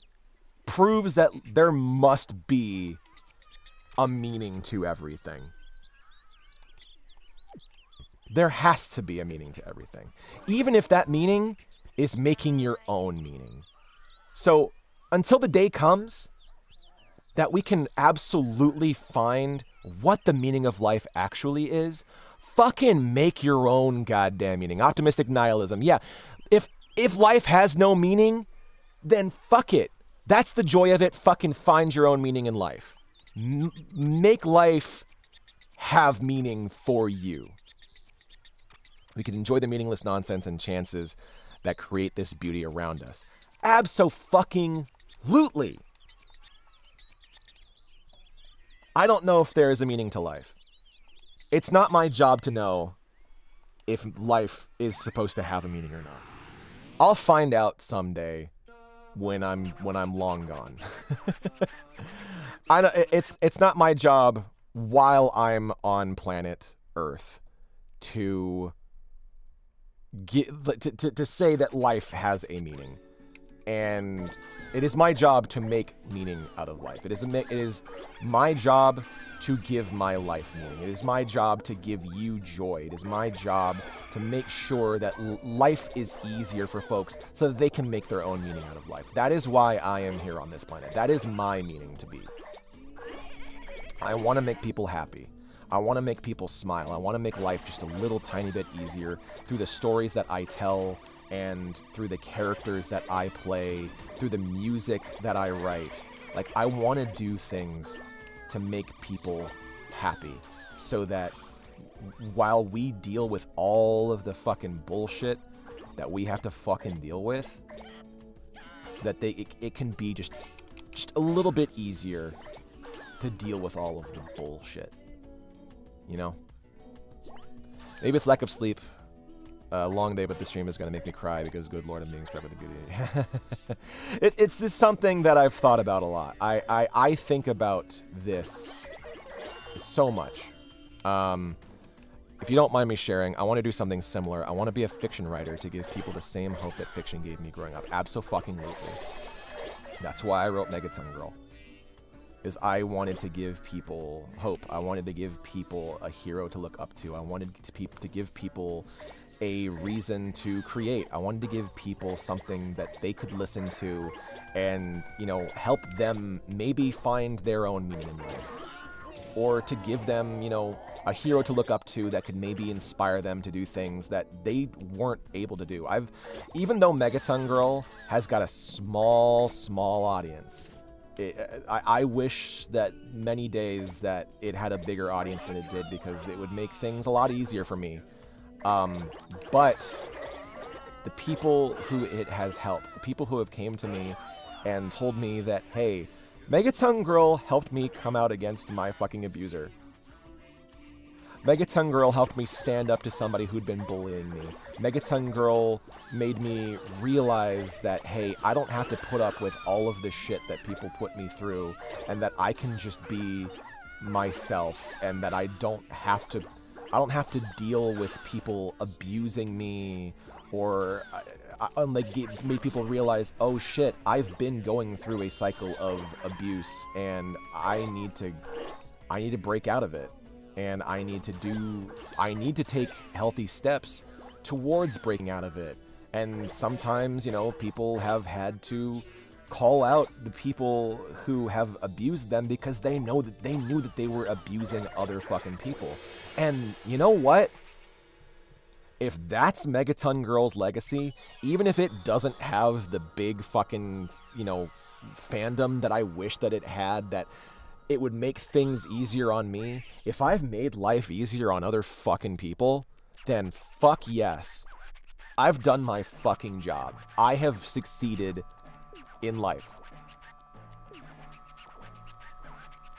proves that there must be a meaning to everything. There has to be a meaning to everything. Even if that meaning is making your own meaning. So, until the day comes that we can absolutely find what the meaning of life actually is, fucking make your own goddamn meaning. Optimistic nihilism. Yeah, if life has no meaning, then fuck it. That's the joy of it. Fucking find your own meaning in life. Make life have meaning for you. We can enjoy the meaningless nonsense and chances that create this beauty around us. Abso-fucking-lutely. I don't know if there is a meaning to life. It's not my job to know if life is supposed to have a meaning or not. I'll find out someday when I'm long gone. It's not my job while I'm on planet Earth to say that life has a meaning, and it is my job to make meaning out of life. It is my job to give my life meaning. It is my job to give you joy. It is my job to make sure that life is easier for folks so that they can make their own meaning out of life. That is why I am here on this planet. That is my meaning to be. I want to make people happy. I want to make people smile. I want to make life just a little tiny bit easier through the stories that I tell and through the characters that I play, through the music that I write. Like, I want to do things to make people happy so that while we deal with all of the fucking bullshit that we have to fucking deal with, that it can be just a little bit easier to deal with all of the bullshit. You know? Maybe it's lack of sleep. A long day, but the stream is going to make me cry because, good lord, I'm being spread with the beauty. It's just something that I've thought about a lot. I think about this so much. If you don't mind me sharing, I want to do something similar. I want to be a fiction writer to give people the same hope that fiction gave me growing up. Abso-fucking-lutely. That's why I wrote Megaton Girl. Is I wanted to give people hope. I wanted to give people a hero to look up to. I wanted to give people a reason to create. I wanted to give people something that they could listen to and, you know, help them maybe find their own meaning in life. Or to give them, you know, a hero to look up to that could maybe inspire them to do things that they weren't able to do. Even though Megaton Girl has got a small audience, I wish that many days that it had a bigger audience than it did, because it would make things a lot easier for me. But the people who it has helped, the people who have came to me and told me that, hey, Megaton Girl helped me come out against my fucking abuser. Megaton Girl helped me stand up to somebody who'd been bullying me. Megaton Girl made me realize that, hey, I don't have to put up with all of the shit that people put me through, and that I can just be myself, and that I don't have to deal with people abusing me, or made people realize, oh shit, I've been going through a cycle of abuse, and I need to break out of it. And I need to take healthy steps towards breaking out of it. And sometimes, you know, people have had to call out the people who have abused them because they knew that they were abusing other fucking people. And you know what? If that's Megaton Girl's legacy, even if it doesn't have the big fucking, you know, fandom that I wish that it had, that it would make things easier on me. If I've made life easier on other fucking people, then fuck yes. I've done my fucking job. I have succeeded in life.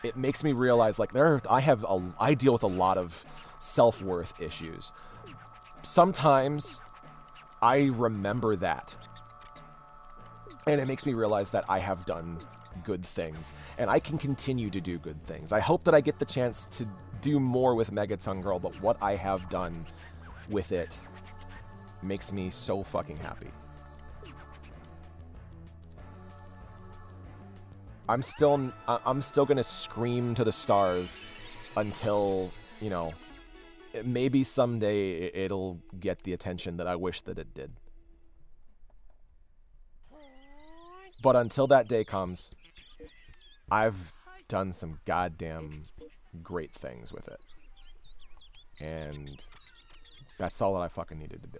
It makes me realize, like, I deal with a lot of self-worth issues. Sometimes I remember that. And it makes me realize that I have done good things, and I can continue to do good things. I hope that I get the chance to do more with Megaton Girl, but what I have done with it makes me so fucking happy. I'm still gonna scream to the stars until, you know, maybe someday it'll get the attention that I wish that it did. But until that day comes, I've done some goddamn great things with it. And that's all that I fucking needed to do.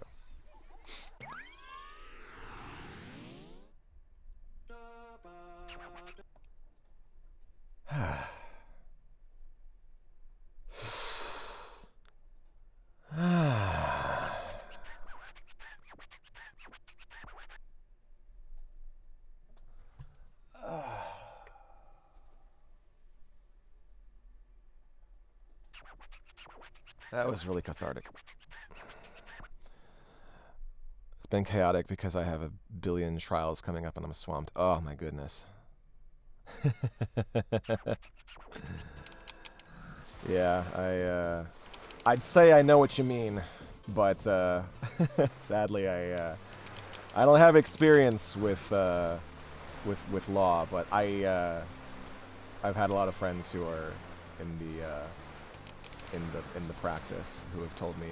That was really cathartic. It's been chaotic because I have a billion trials coming up and I'm swamped. Oh my goodness. Yeah, I'd say I know what you mean, but sadly I don't have experience with law, but I've had a lot of friends who are in the practice who have told me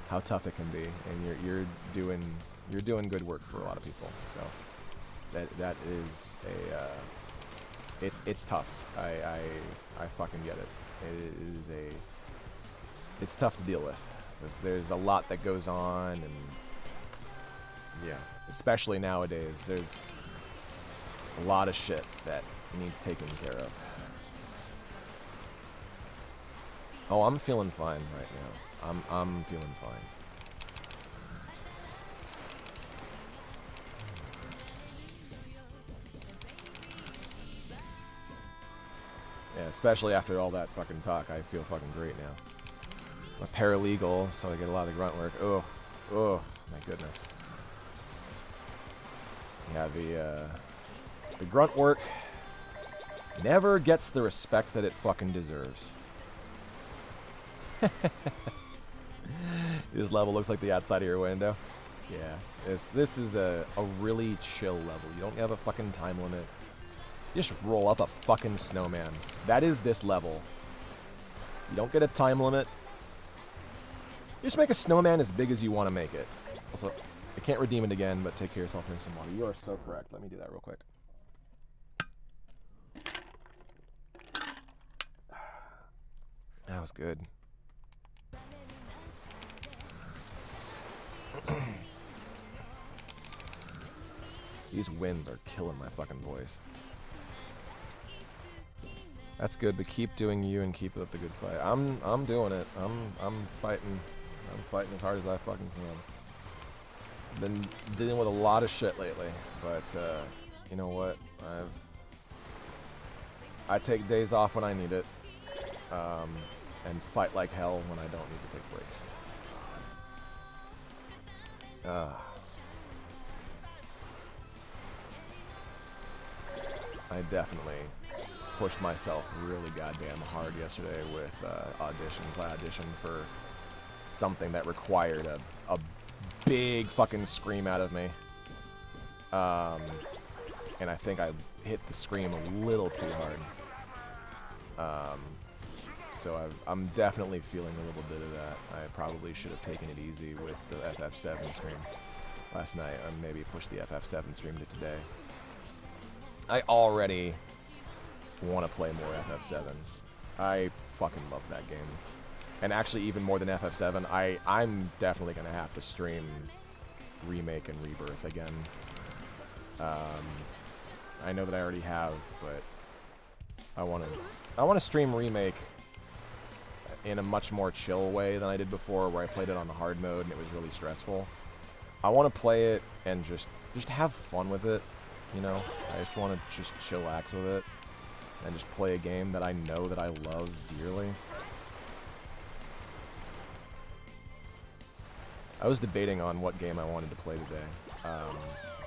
how tough it can be, and you're doing good work for a lot of people. So that is it's tough. I fucking get it. It's tough to deal with. There's a lot that goes on, and yeah, especially nowadays, there's a lot of shit that needs taken care of. Oh, I'm feeling fine right now. I'm feeling fine. Yeah, especially after all that fucking talk, I feel fucking great now. I'm a paralegal, so I get a lot of grunt work. Oh, my goodness. Yeah, the grunt work never gets the respect that it fucking deserves. This level looks like the outside of your window. Yeah, this is a really chill level. You don't have a fucking time limit. You just roll up a fucking snowman. That is this level. You don't get a time limit. You just make a snowman as big as you want to make it. Also, I can't redeem it again, but take care of yourself, drink some water. You are so correct. Let me do that real quick. That was good. These winds are killing my fucking voice. That's good, but keep doing you and keep up the good fight. I'm doing it. I'm fighting. I'm fighting as hard as I fucking can. Been dealing with a lot of shit lately, but you know what? I take days off when I need it, and fight like hell when I don't need to take breaks. I definitely pushed myself really goddamn hard yesterday with auditions. I auditioned for something that required a big fucking scream out of me. And I think I hit the scream a little too hard. So I'm definitely feeling a little bit of that. I probably should have taken it easy with the FF7 stream last night, and maybe pushed the FF7 stream to today. I already want to play more FF7. I fucking love that game. And actually, even more than FF7, I'm definitely going to have to stream Remake and Rebirth again. I know that I already have, but I want to stream Remake in a much more chill way than I did before, where I played it on the hard mode and it was really stressful. I want to play it and just have fun with it, you know? I just want to just chillax with it and just play a game that I know that I love dearly. I was debating on what game I wanted to play today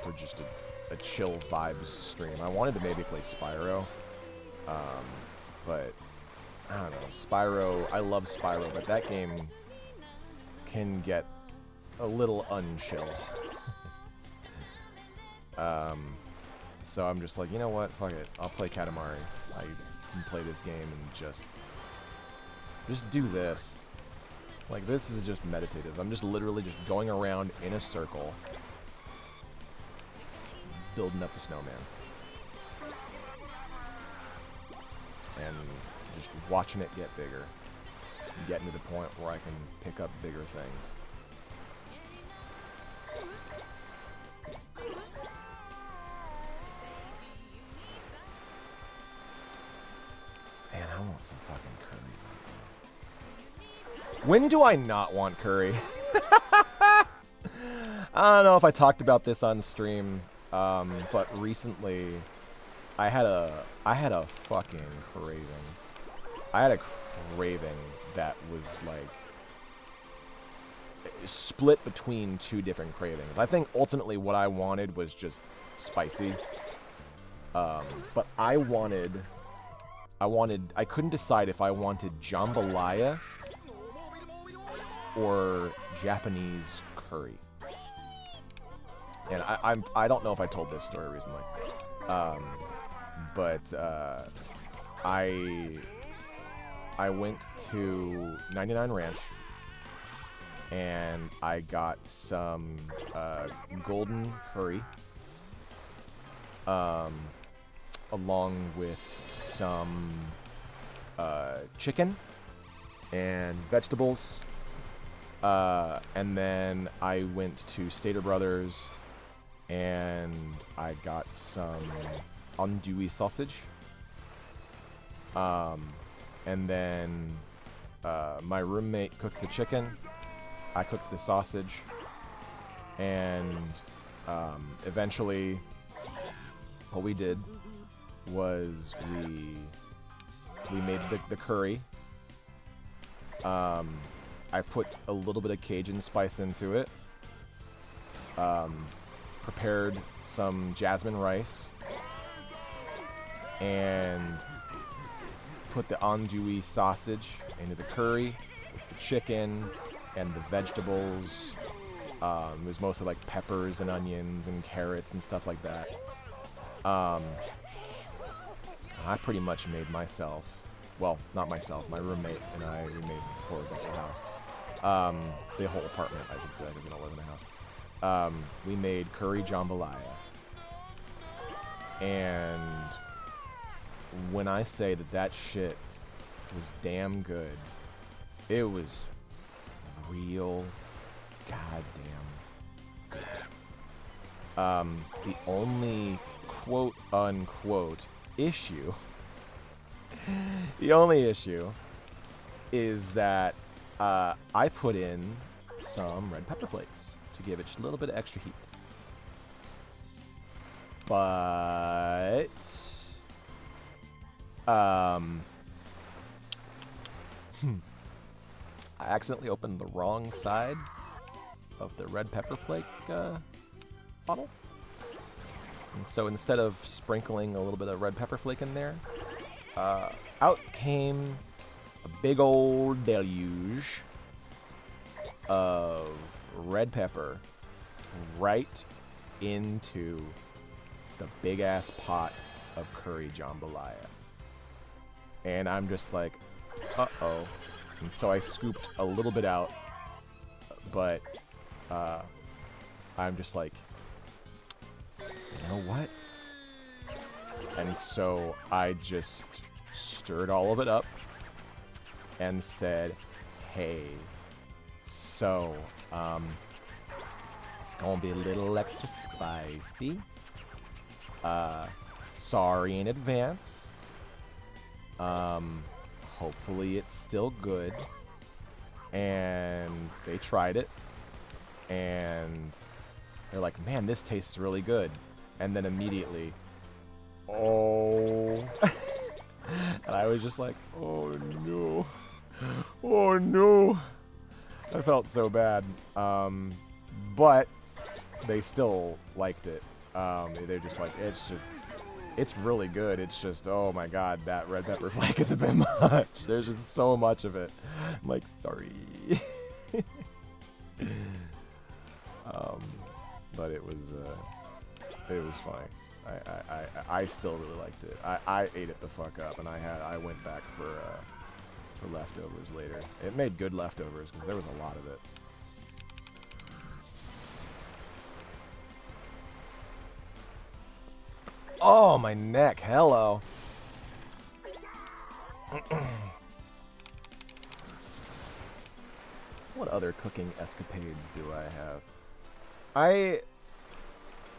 for just a chill vibes stream. I wanted to maybe play Spyro, but I don't know. Spyro, I love Spyro, but that game can get a little unchill. So I'm just like, you know what? Fuck it. I'll play Katamari. I can play this game and just do this. Like, this is just meditative. I'm just literally just going around in a circle, building up a snowman. And just watching it get bigger. Getting to the point where I can pick up bigger things. Man, I want some fucking curry. When do I not want curry? I don't know if I talked about this on stream, but recently I had a fucking craving. I had a craving that was like split between two different cravings. I think ultimately what I wanted was just spicy. But I couldn't decide if I wanted jambalaya or Japanese curry. And I don't know if I told this story recently. But I went to 99 Ranch and I got some golden curry along with some chicken and vegetables. And then I went to Stater Brothers and I got some andouille sausage. And then my roommate cooked the chicken. I cooked the sausage. And eventually what we did was we made the curry. I put a little bit of Cajun spice into it. Prepared some jasmine rice. And put the andouille sausage into the curry with the chicken and the vegetables. It was mostly like peppers and onions and carrots and stuff like that. I pretty much made myself, well, not myself, my roommate and I, we made before we got the house. The whole apartment, I should say, because we don't live in the house. We made curry jambalaya. And when I say that shit was damn good, it was real goddamn good. The only quote unquote issue, the only issue is that I put in some red pepper flakes to give it just a little bit of extra heat. But I accidentally opened the wrong side of the red pepper flake bottle. And so instead of sprinkling a little bit of red pepper flake in there, out came a big old deluge of red pepper right into the big ass pot of curry jambalaya. And I'm just like, uh-oh. And so I scooped a little bit out, but I'm just like, you know what? And so I just stirred all of it up and said, hey, so it's gonna be a little extra spicy. Sorry in advance. Hopefully it's still good. And they tried it and they're like, man, this tastes really good. And then immediately, oh. And I was just like, oh no. Oh no. I felt so bad. But they still liked it. They're just like, it's really good. It's just, oh my god, that red pepper flake is a bit much. There's just so much of it. I'm like, sorry. But it was fine. I still really liked it. I ate it the fuck up, and I went back for leftovers later. It made good leftovers because there was a lot of it. Oh, my neck. Hello. What other cooking escapades do I have?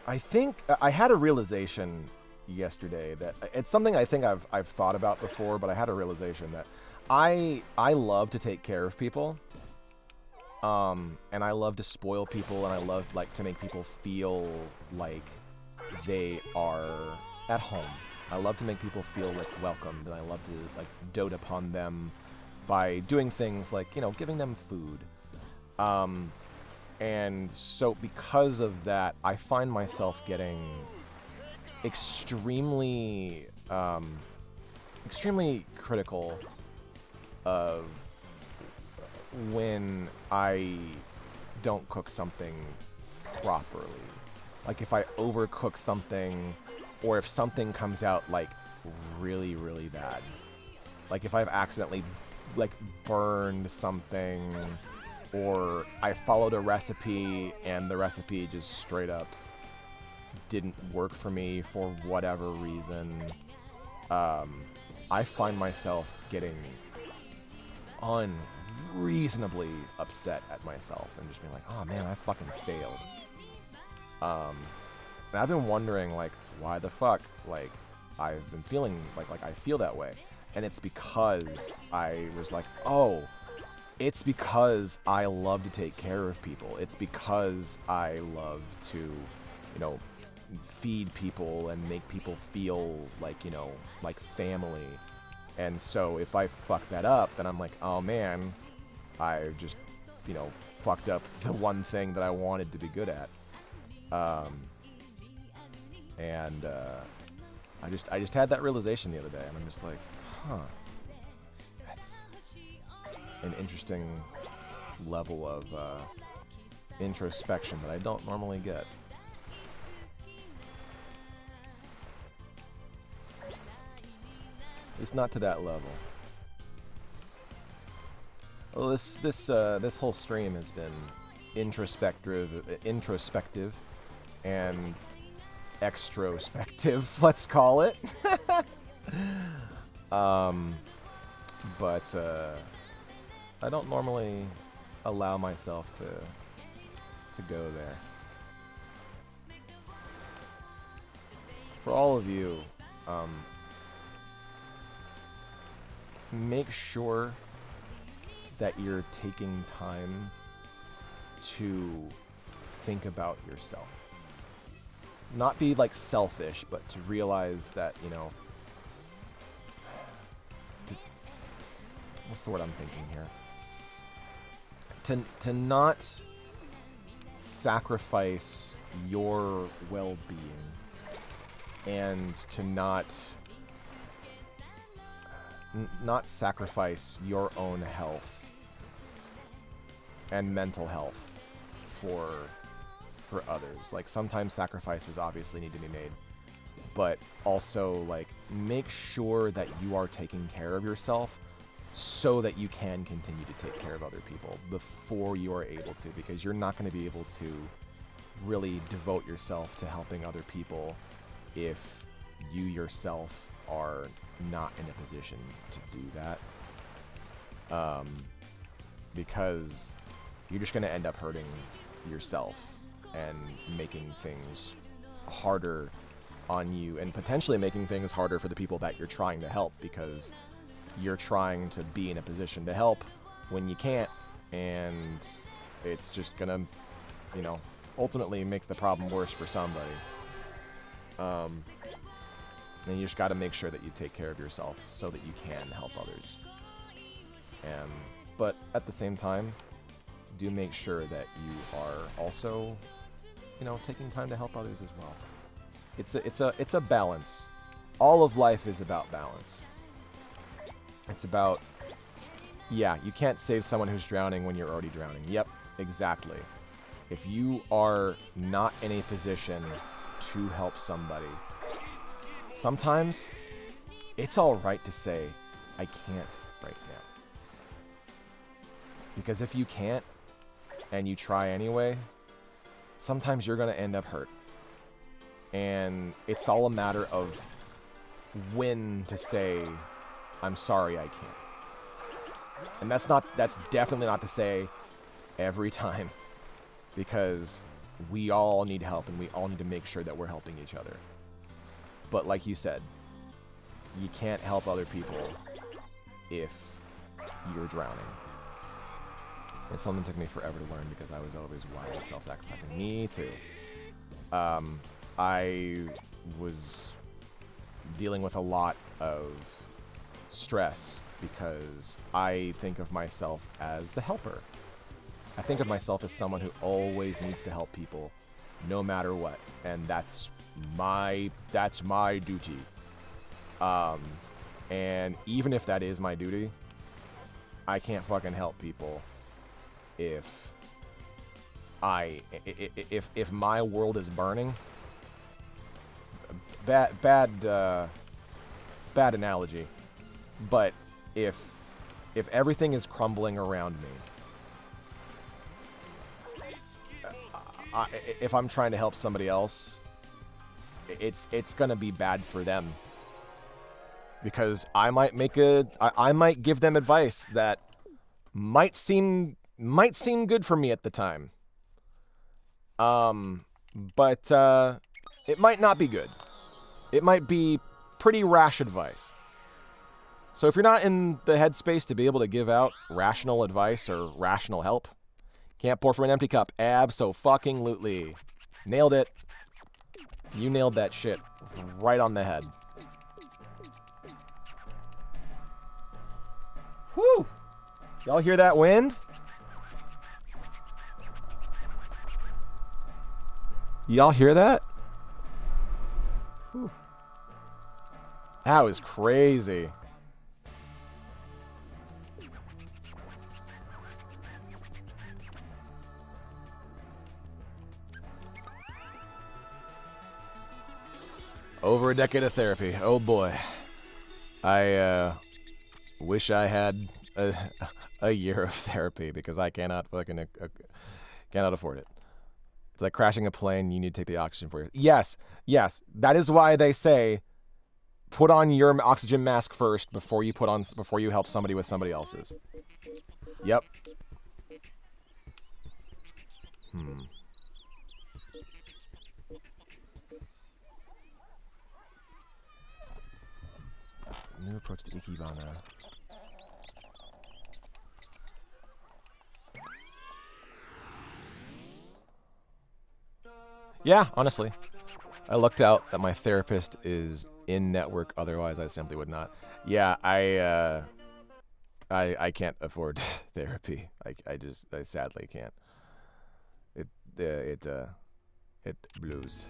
I think I had a realization yesterday that it's something I think I've thought about before, but I had a realization that I love to take care of people. And I love to spoil people, and I love like to make people feel like they are at home. I love to make people feel like welcomed, and I love to like dote upon them by doing things like, giving them food. And so because of that, I find myself getting extremely critical of when I don't cook something properly. Like if I overcook something, or if something comes out like really, really bad. Like if I've accidentally like burned something, or I followed a recipe and the recipe just straight up didn't work for me for whatever reason, I find myself getting unreasonably upset at myself and just being like, oh man, I fucking failed. And I've been wondering, like, why the fuck, like, I've been feeling like I feel that way. And it's because I was like, oh, it's because I love to take care of people. It's because I love to, feed people and make people feel like, like family. And so if I fuck that up, then I'm like, oh man, I just, fucked up the one thing that I wanted to be good at. I just had that realization the other day, and I'm just like, huh, that's an interesting level of introspection that I don't normally get. It's not to that level. Well, this whole stream has been introspective, and extrospective, let's call it. But I don't normally allow myself to go there. For all of you, make sure that you're taking time to think about yourself. Not be like selfish, but to realize that, what's the word I'm thinking here? To not sacrifice your well-being, and to not sacrifice your own health and mental health for others. Like, sometimes sacrifices obviously need to be made, but also, like, make sure that you are taking care of yourself so that you can continue to take care of other people before you are able to, because you're not going to be able to really devote yourself to helping other people if you yourself are not in a position to do that, because you're just going to end up hurting yourself and making things harder on you, and potentially making things harder for the people that you're trying to help, because you're trying to be in a position to help when you can't, and it's just gonna, ultimately make the problem worse for somebody. And you just got to make sure that you take care of yourself so that you can help others. But at the same time, do make sure that you are also, taking time to help others as well. It's a balance. All of life is about balance. It's about, you can't save someone who's drowning when you're already drowning. Yep, exactly. If you are not in a position to help somebody, sometimes it's all right to say, I can't right now. Because if you can't, and you try anyway, sometimes you're going to end up hurt. And it's all a matter of when to say, I'm sorry, I can't. And that's definitely not to say every time, because we all need help, and we all need to make sure that we're helping each other. But like you said, you can't help other people if you're drowning. It's something that took me forever to learn, because I was always wildly self-sacrificing. Me too. I was dealing with a lot of stress because I think of myself as the helper. I think of myself as someone who always needs to help people, no matter what, and that's my duty. And even if that is my duty, I can't fucking help people if my world is burning. Bad analogy, but if everything is crumbling around me, if I'm trying to help somebody else, it's gonna be bad for them, because I might give them advice that might seem good for me at the time, but it might not be good. It might be pretty rash advice. So if you're not in the headspace to be able to give out rational advice or rational help, can't pour from an empty cup. Abso-fucking-lutely. Nailed it. You nailed that shit right on the head. Whew! Y'all hear that wind? Y'all hear that? Whew. That was crazy. Over a decade of therapy. Oh boy. I wish I had a year of therapy, because I cannot fucking cannot afford it. It's like crashing a plane. You need to take the oxygen for you. Yes. That is why they say put on your oxygen mask first before you help somebody with somebody else's. Yep. New approach to Ikebana. Yeah, honestly. I looked out that my therapist is in network, otherwise I simply would not. Yeah, I can't afford therapy. I sadly can't. It blows.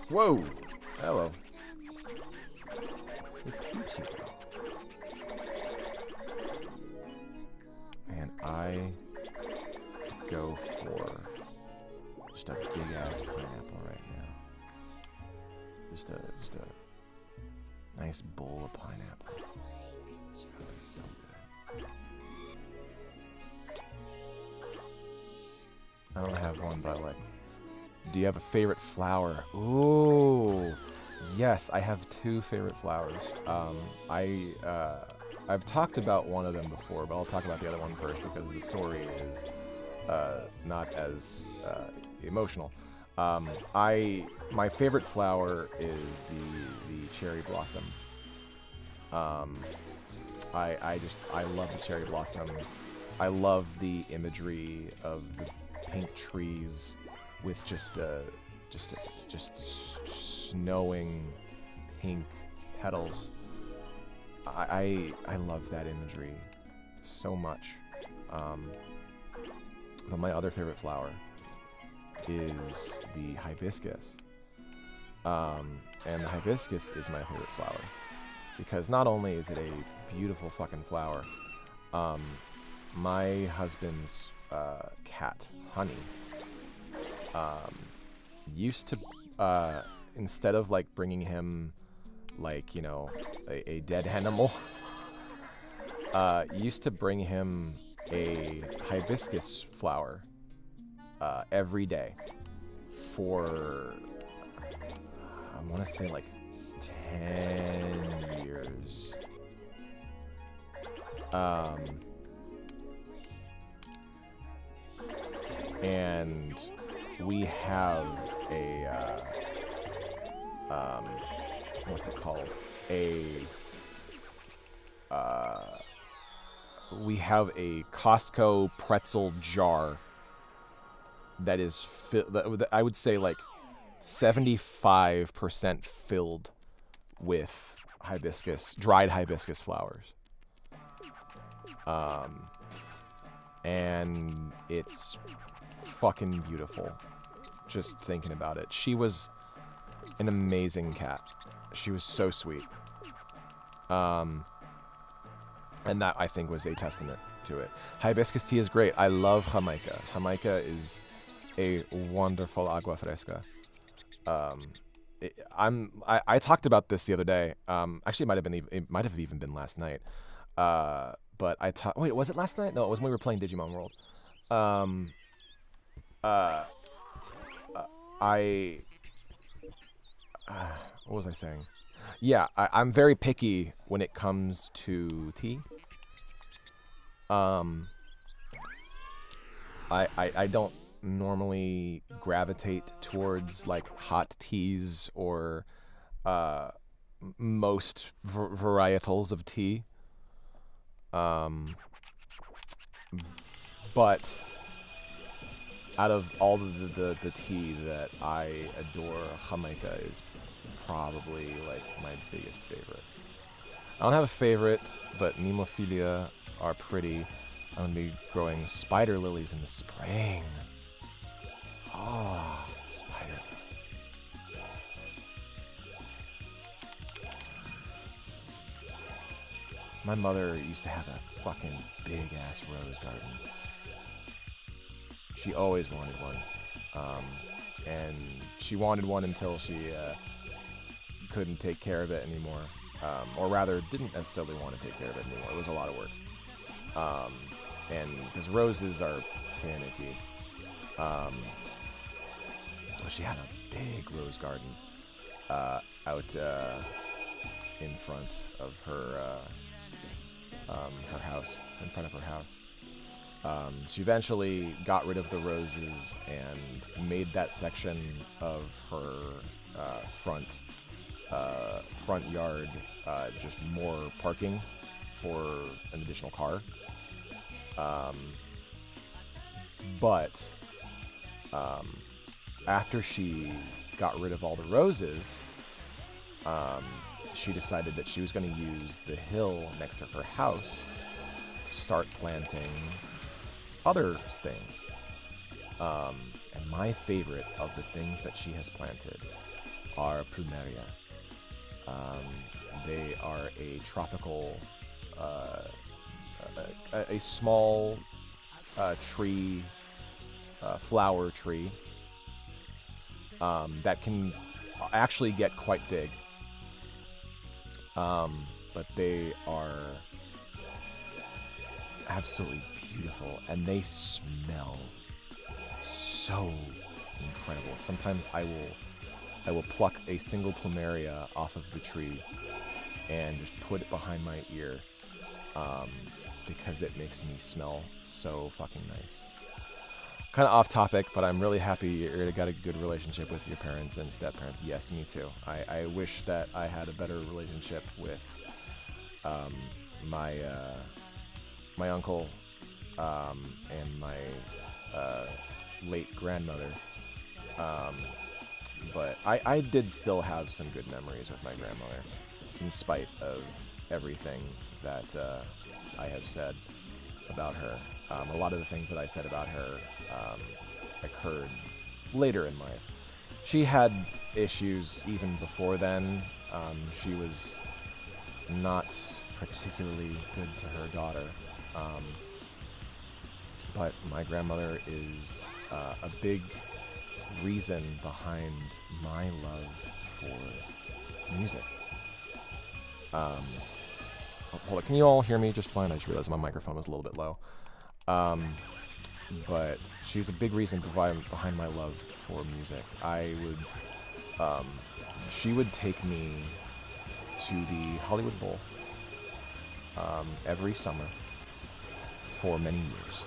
Whoa! Hello. It's Ichigo. And I go for just a big ass pineapple right now. Just a nice bowl of pineapple. That was so good. I don't have one, but I like. Do you have a favorite flower? Ooh, yes, I have two favorite flowers. I've talked about one of them before, but I'll talk about the other one first because the story is not as emotional. My favorite flower is the cherry blossom. I love the cherry blossom. I love the imagery of the pink trees with just snowing pink petals. I love that imagery so much. But my other favorite flower is the hibiscus. And the hibiscus is my favorite flower because not only is it a beautiful fucking flower, my husband's cat, Honey, used to, instead of like bringing him like, you know, a dead animal, used to bring him a hibiscus flower every day for, I want to say, like 10 years. And we have a, what's it called? We have a Costco pretzel jar that is, I would say, like 75% filled with dried hibiscus flowers. And it's fucking beautiful just thinking about it. She was an amazing cat. She was so sweet. And that, I think, was a testament to it. Hibiscus tea is great. I love Jamaica. Jamaica is a wonderful agua fresca. I talked about this the other day. Actually, it might have even been last night. But wait, was it last night? No, it was when we were playing Digimon World. What was I saying? Yeah, I'm very picky when it comes to tea. I don't normally gravitate towards like hot teas or most varietals of tea. But out of all the tea that I adore, Jamaica is probably like my biggest favorite. I don't have a favorite, but Nemophilia are pretty. I'm gonna be growing spider lilies in the spring. Oh, spider lilies. My mother used to have a fucking big ass rose garden. She always wanted one. And she wanted one until she couldn't take care of it anymore. Or rather, didn't necessarily want to take care of it anymore. It was a lot of work. And because roses are finicky. She had a big rose garden out in front of her house, in front of her house. She eventually got rid of the roses and made that section of her front yard just more parking for an additional car. But after she got rid of all the roses, she decided that she was going to use the hill next to her house to start planting other things. And my favorite of the things that she has planted are plumeria. They are a tropical, a small tree, flower tree, that can actually get quite big. But they are absolutely beautiful, and they smell so incredible. Sometimes I will pluck a single plumeria off of the tree and just put it behind my ear, because it makes me smell so fucking nice. Kind of off topic, but I'm really happy you got a good relationship with your parents and step-parents. Yes, me too. I wish that I had a better relationship with my uncle and my late grandmother. But I did still have some good memories with my grandmother, in spite of everything that I have said about her. A lot of the things that I said about her occurred later in life. She had issues even before then. She was not particularly good to her daughter. But my grandmother is a big reason behind my love for music. A hold on. Can you all hear me just fine? I just realized my microphone was a little bit low. But she's a big reason behind my love for music. She would take me to the Hollywood Bowl every summer for many years.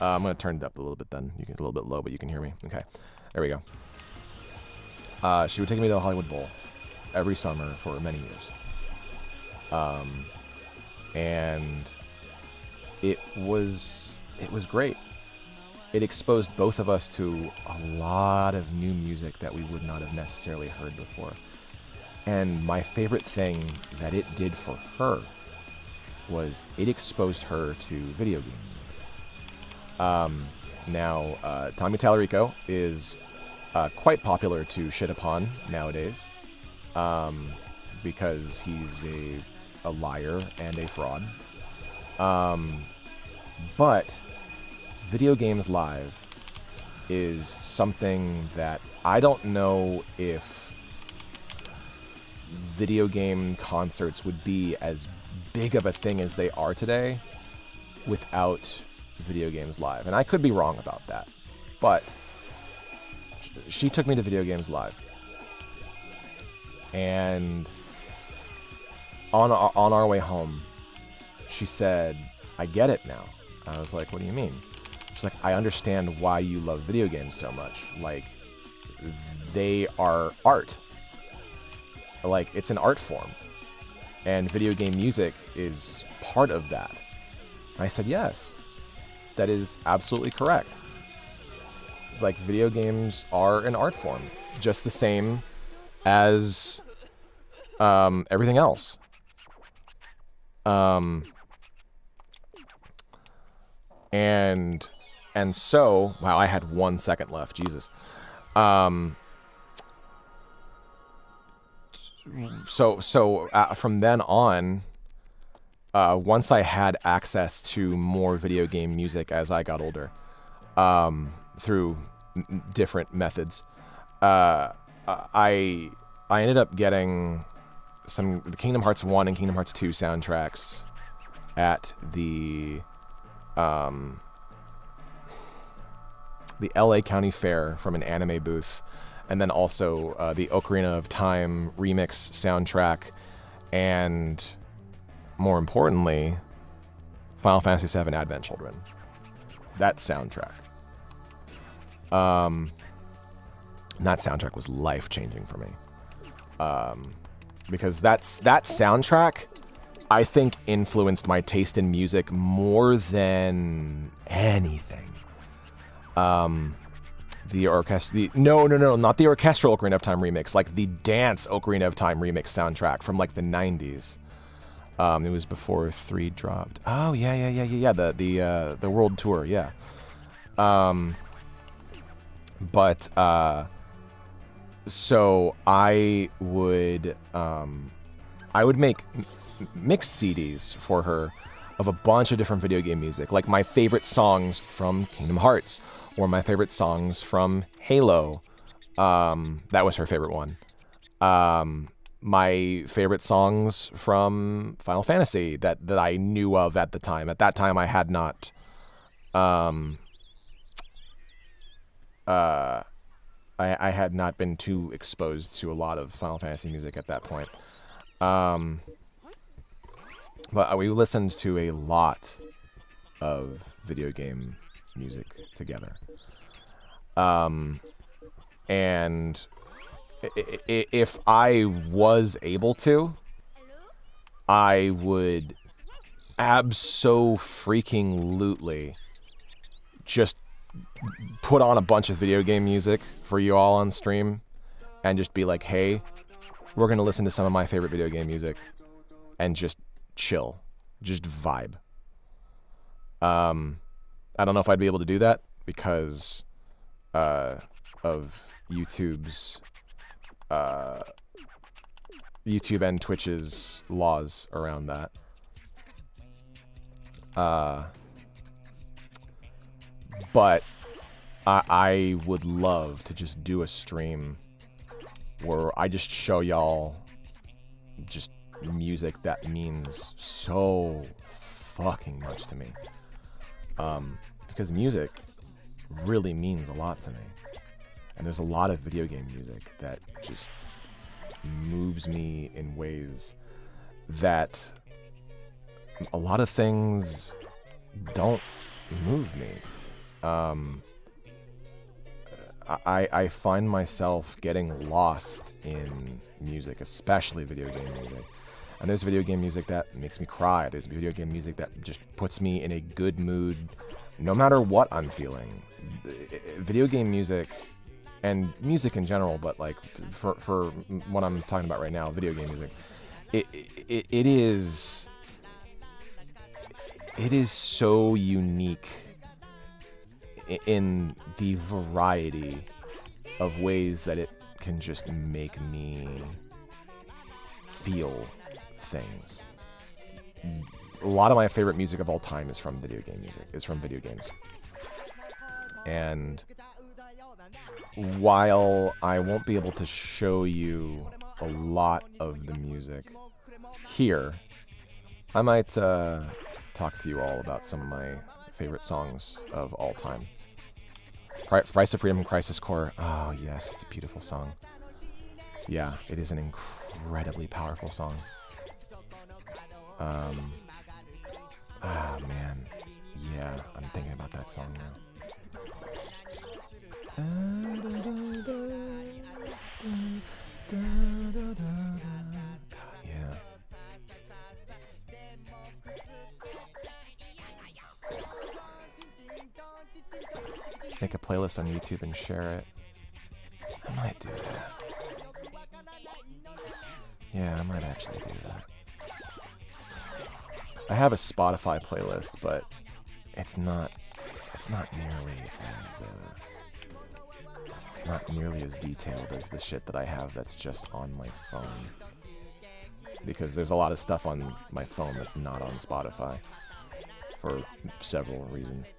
I'm going to turn it up a little bit then. You can get a little bit low, but you can hear me. Okay, there we go. She would take me to the Hollywood Bowl every summer for many years. And it was great. It exposed both of us to a lot of new music that we would not have necessarily heard before. And my favorite thing that it did for her was it exposed her to video game music. Now, Tommy Tallarico is quite popular to shit upon nowadays because he's a liar and a fraud. But Video Games Live is something that I don't know if video game concerts would be as big of a thing as they are today without Video Games Live. And I could be wrong about that. But she took me to Video Games Live. And on our way home, she said, I get it now. I was like, what do you mean? She's like, I understand why you love video games so much. Like, they are art. Like, it's an art form. And video game music is part of that. And I said, yes, that is absolutely correct. Like, video games are an art form, just the same as everything else. And so, wow, I had 1 second left. Jesus. So from then on, once I had access to more video game music as I got older, through different methods, I ended up getting the Kingdom Hearts 1 and Kingdom Hearts 2 soundtracks at the LA County Fair from an anime booth, and then also the Ocarina of Time remix soundtrack, and more importantly, Final Fantasy VII Advent Children. That soundtrack. That soundtrack was life-changing for me. Because that soundtrack, I think, influenced my taste in music more than anything. The not the orchestral Ocarina of Time remix, like the dance Ocarina of Time remix soundtrack from like the 90s. It was before 3 dropped. Oh yeah. The world tour, yeah. So I would make mix CDs for her of a bunch of different video game music, like my favorite songs from Kingdom Hearts, or my favorite songs from Halo. That was her favorite one. My favorite songs from Final Fantasy that I knew of at the time. At that time, I had not. I had not been too exposed to a lot of Final Fantasy music at that point. But we listened to a lot of video game music together. And if I was able to, I would abso-freaking-lutely just put on a bunch of video game music for you all on stream and just be like, hey, we're going to listen to some of my favorite video game music and just chill, just vibe. I don't know if I'd be able to do that because of YouTube's YouTube and Twitch's laws around that. But I would love to just do a stream where I just show y'all just music that means so fucking much to me. Because music really means a lot to me. And there's a lot of video game music that just moves me in ways that a lot of things don't move me. I find myself getting lost in music, especially video game music. And there's video game music that makes me cry. There's video game music that just puts me in a good mood no matter what I'm feeling. Video game music and music in general, but like for what I'm talking about right now, video game music, it is so unique in the variety of ways that it can just make me feel things. A lot of my favorite music of all time is from video game music, is from video games. And while I won't be able to show you a lot of the music here, I might talk to you all about some of my favorite songs of all time. Price of Freedom, Crisis Core. Oh yes, it's a beautiful song. Yeah, it is an incredibly powerful song. Oh man, yeah, I'm thinking about that song now. Yeah. Make a playlist on YouTube and share it. I might do that. Yeah, I might actually do that. I have a Spotify playlist, but it's not nearly as detailed as the shit that I have that's just on my phone. Because there's a lot of stuff on my phone that's not on Spotify for several reasons.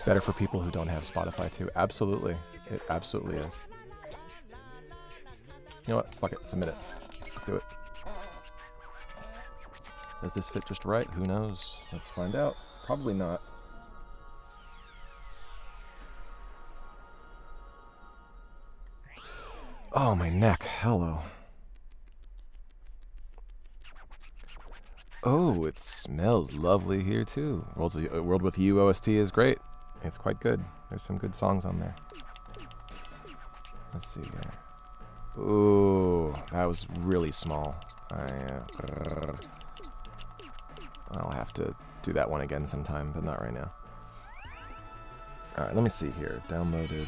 Better for people who don't have Spotify too. Absolutely. It absolutely is. You know what? Fuck it. Submit it. Let's do it. Does this fit just right? Who knows? Let's find out. Probably not. Oh, my neck. Hello. Oh, it smells lovely here too. World with You OST is great. It's quite good. There's some good songs on there. Let's see here. Ooh, that was really small. I'll have to do that one again sometime, but not right now. Alright, let me see here. Downloaded.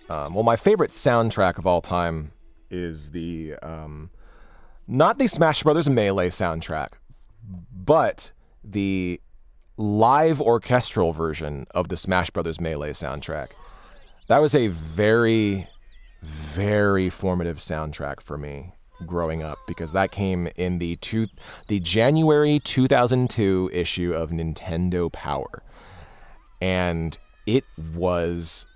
Well, my favorite soundtrack of all time is the, not the Smash Brothers Melee soundtrack, but the live orchestral version of the Smash Brothers Melee soundtrack. That was a very, very formative soundtrack for me growing up, because that came in the January 2002 issue of Nintendo Power. And it was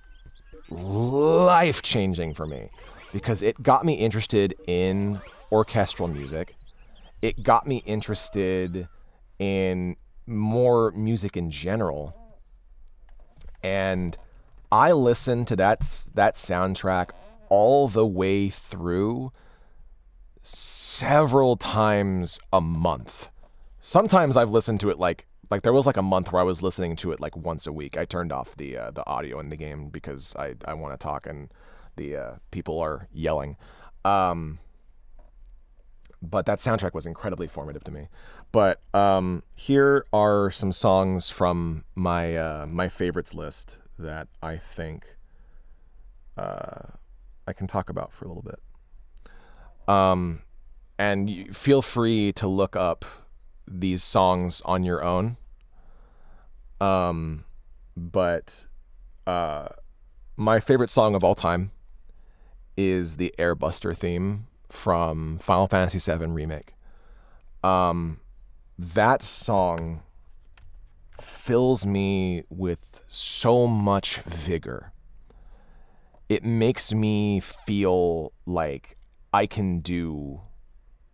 life-changing for me because it got me interested in orchestral music. It got me interested in more music in general. And I listened to that soundtrack all the way through several times a month. Sometimes I've listened to it like there was like a month where I was listening to it like once a week. I turned off the audio in the game because I want to talk and the people are yelling. But that soundtrack was incredibly formative to me. But here are some songs from my favorites list that I think I can talk about for a little bit. And feel free to look up these songs on your own. But My favorite song of all time is the Airbuster theme from Final Fantasy VII Remake. That song fills me with so much vigor. It makes me feel like I can do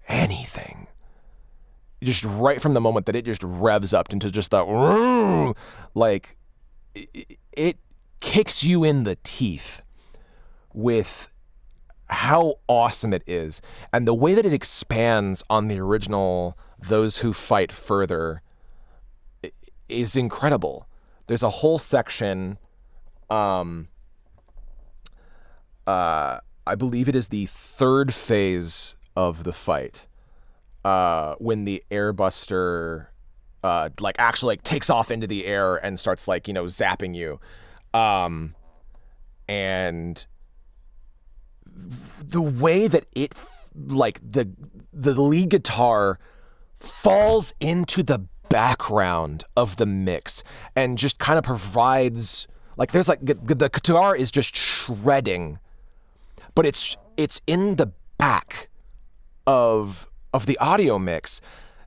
anything. Just right from the moment that it just revs up into just that, like, it kicks you in the teeth with how awesome it is. And the way that it expands on the original Those Who Fight Further is incredible. There's a whole section, I believe it is the third phase of the fight, when the Airbuster actually takes off into the air and starts zapping you. And the way that it the lead guitar falls into the background of the mix and just kind of provides there's the guitar is just shredding, but it's in the back of the audio mix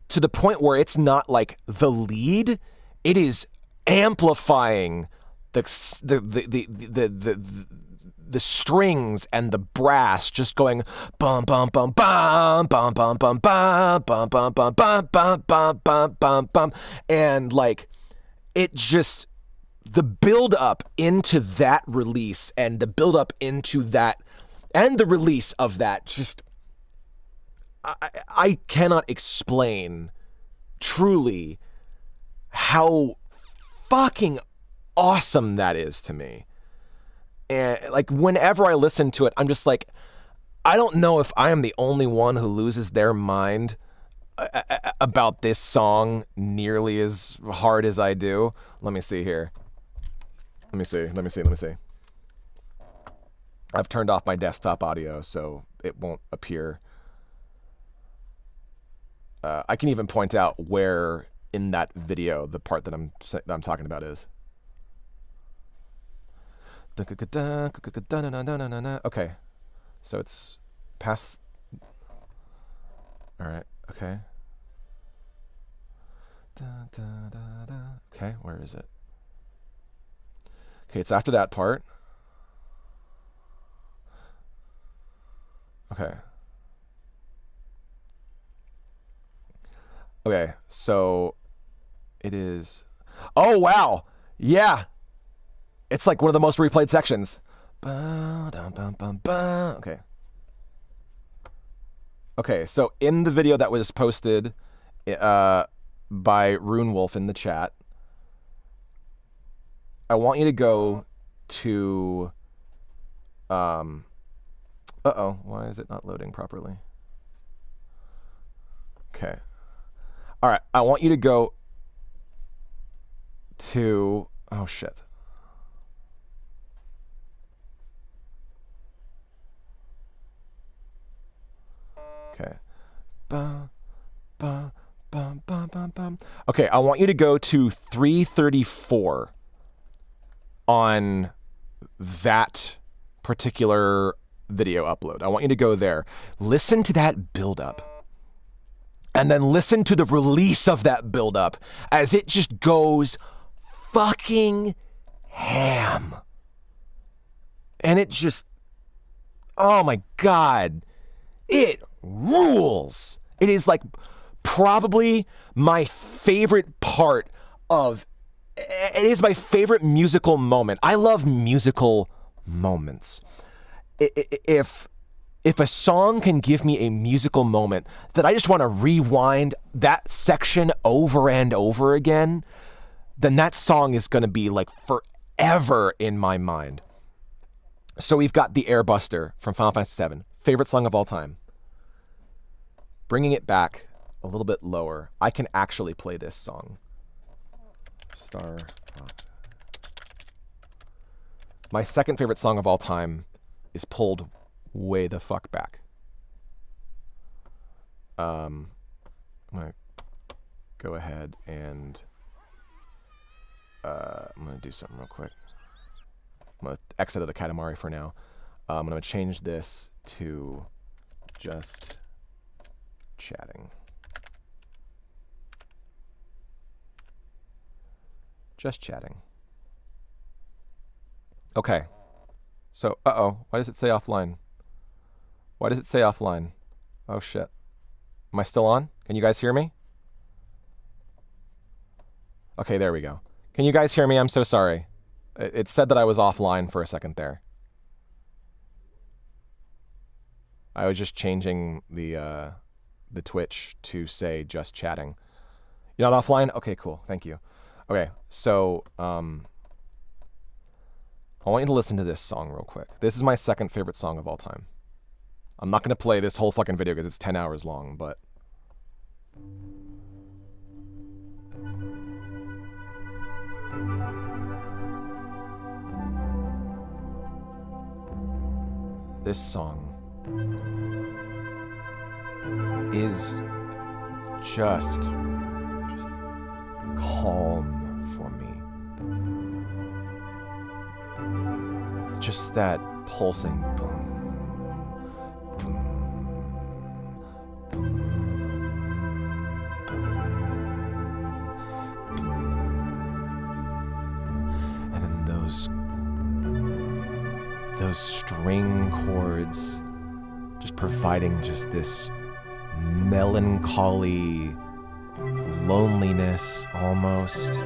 to the point where it's not like the lead, it is amplifying the strings and the brass, just going bum bum bum bum bum bum bum bum bum bum bum bum bum bum bum bum bum, and it just, the build up into that release and the build up into that and the release of that, just I cannot explain truly how fucking awesome that is to me. And whenever I listen to it, I'm just I don't know if I am the only one who loses their mind about this song nearly as hard as I do. Let me see here. Let me see. I've turned off my desktop audio, so it won't appear. I can even point out where in that video the part that I'm talking about is. Okay, so it's past. All right. Okay. Okay, where is it? Okay, it's after that part. Okay. Okay, so it is. Oh wow! Yeah, it's one of the most replayed sections. Okay. Okay, so in the video that was posted by Rune Wolf in the chat, I want you to go to. Why is it not loading properly? Okay. All right, I want you to go to, oh shit. Okay. Okay, I want you to go to 334 on that particular video upload. I want you to go there. Listen to that buildup. And then listen to the release of that buildup as it just goes fucking ham. And it just, oh my God, it rules. It is probably my favorite part of, it is my favorite musical moment. I love musical moments. If a song can give me a musical moment that I just want to rewind that section over and over again, then that song is going to be forever in my mind. So we've got the Airbuster from Final Fantasy VII, favorite song of all time. Bringing it back a little bit lower, I can actually play this song. Star Rock. My second favorite song of all time is pulled way the fuck back. I'm gonna go ahead and I'm gonna do something real quick. I'm going to exit out of Katamari for now. I'm going to change this to just chatting. Just chatting. Okay. So, why does it say offline? Why does it say offline? Oh shit. Am I still on? Can you guys hear me? Okay, there we go. Can you guys hear me? I'm so sorry. It said that I was offline for a second there. I was just changing the Twitch to say just chatting. You're not offline? Okay, cool. Thank you. Okay, so I want you to listen to this song real quick. This is my second favorite song of all time. I'm not going to play this whole fucking video because it's 10 hours long, but... This song is just calm for me. Just that pulsing boom, boom, boom, boom, boom. And then those string chords just providing just this melancholy loneliness almost,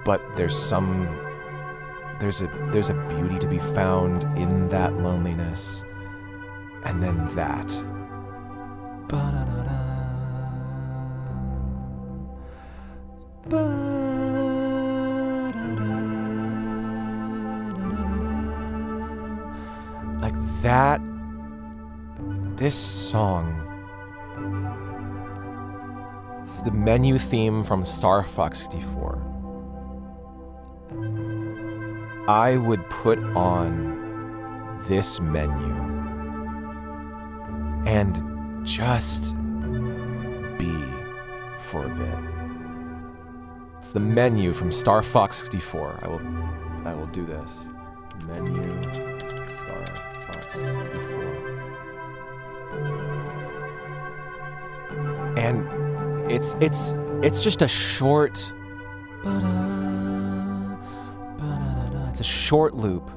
but there's a beauty to be found in that loneliness. And then that like that. This song, it's the menu theme from Star Fox 64. I would put on this menu and just be for a bit. It's the menu from Star Fox 64. I will do this. Menu Star Fox 64. And it's just a short, it's a short loop.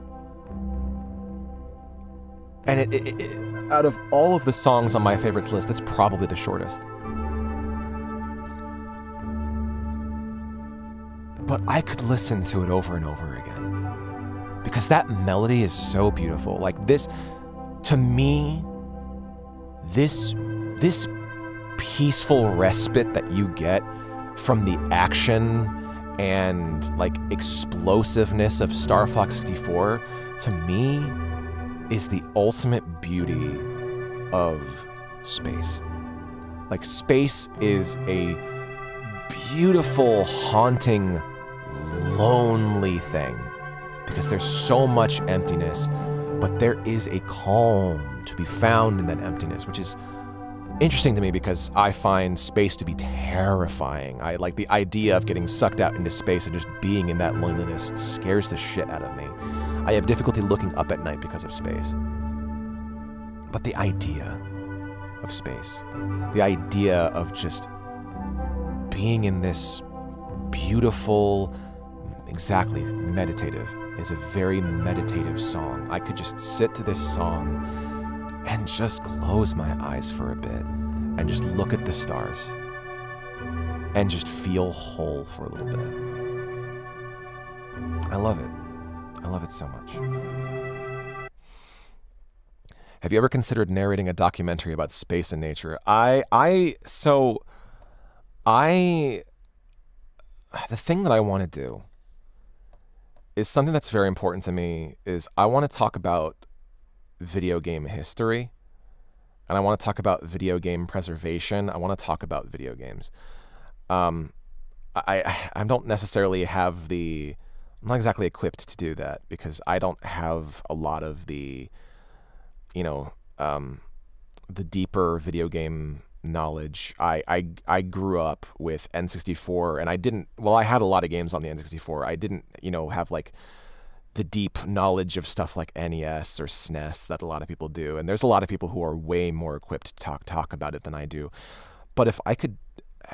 And it out of all of the songs on my favorites list, it's probably the shortest. But I could listen to it over and over again because that melody is so beautiful. Like this, to me, this peaceful respite that you get from the action and like explosiveness of Star Fox 64, to me, is the ultimate beauty of space. Like, space is a beautiful, haunting, lonely thing because there's so much emptiness, but there is a calm to be found in that emptiness, which is interesting to me because I find space to be terrifying. I like the idea of getting sucked out into space and just being in that loneliness scares the shit out of me. I have difficulty looking up at night because of space. But the idea of space, the idea of just being in this beautiful, exactly, meditative, is a very meditative song. I could just sit to this song and just close my eyes for a bit and just look at the stars and just feel whole for a little bit. I love it. I love it so much. Have you ever considered narrating a documentary about space and nature? The thing that I want to do is something that's very important to me. Is I want to talk about video game history, and I want to talk about video game preservation. I want to talk about video games. I don't necessarily have I'm not exactly equipped to do that because I don't have a lot of the deeper video game knowledge. I grew up with N64, and I had a lot of games on the N64. I didn't, have like the deep knowledge of stuff like NES or SNES that a lot of people do. And there's a lot of people who are way more equipped to talk about it than I do. But if I could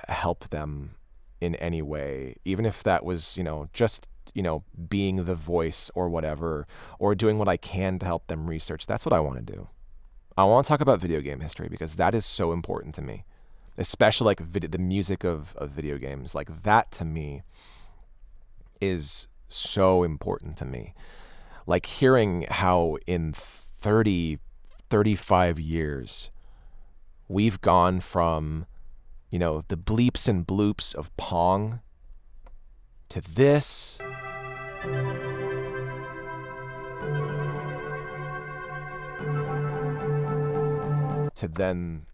help them in any way, even if that was, just, being the voice or whatever, or doing what I can to help them research, that's what I want to do. I want to talk about video game history because that is so important to me, especially like the music of video games. Like that to me is so important to me. Like hearing how in 30, 35 years, we've gone from, the bleeps and bloops of Pong to this. To then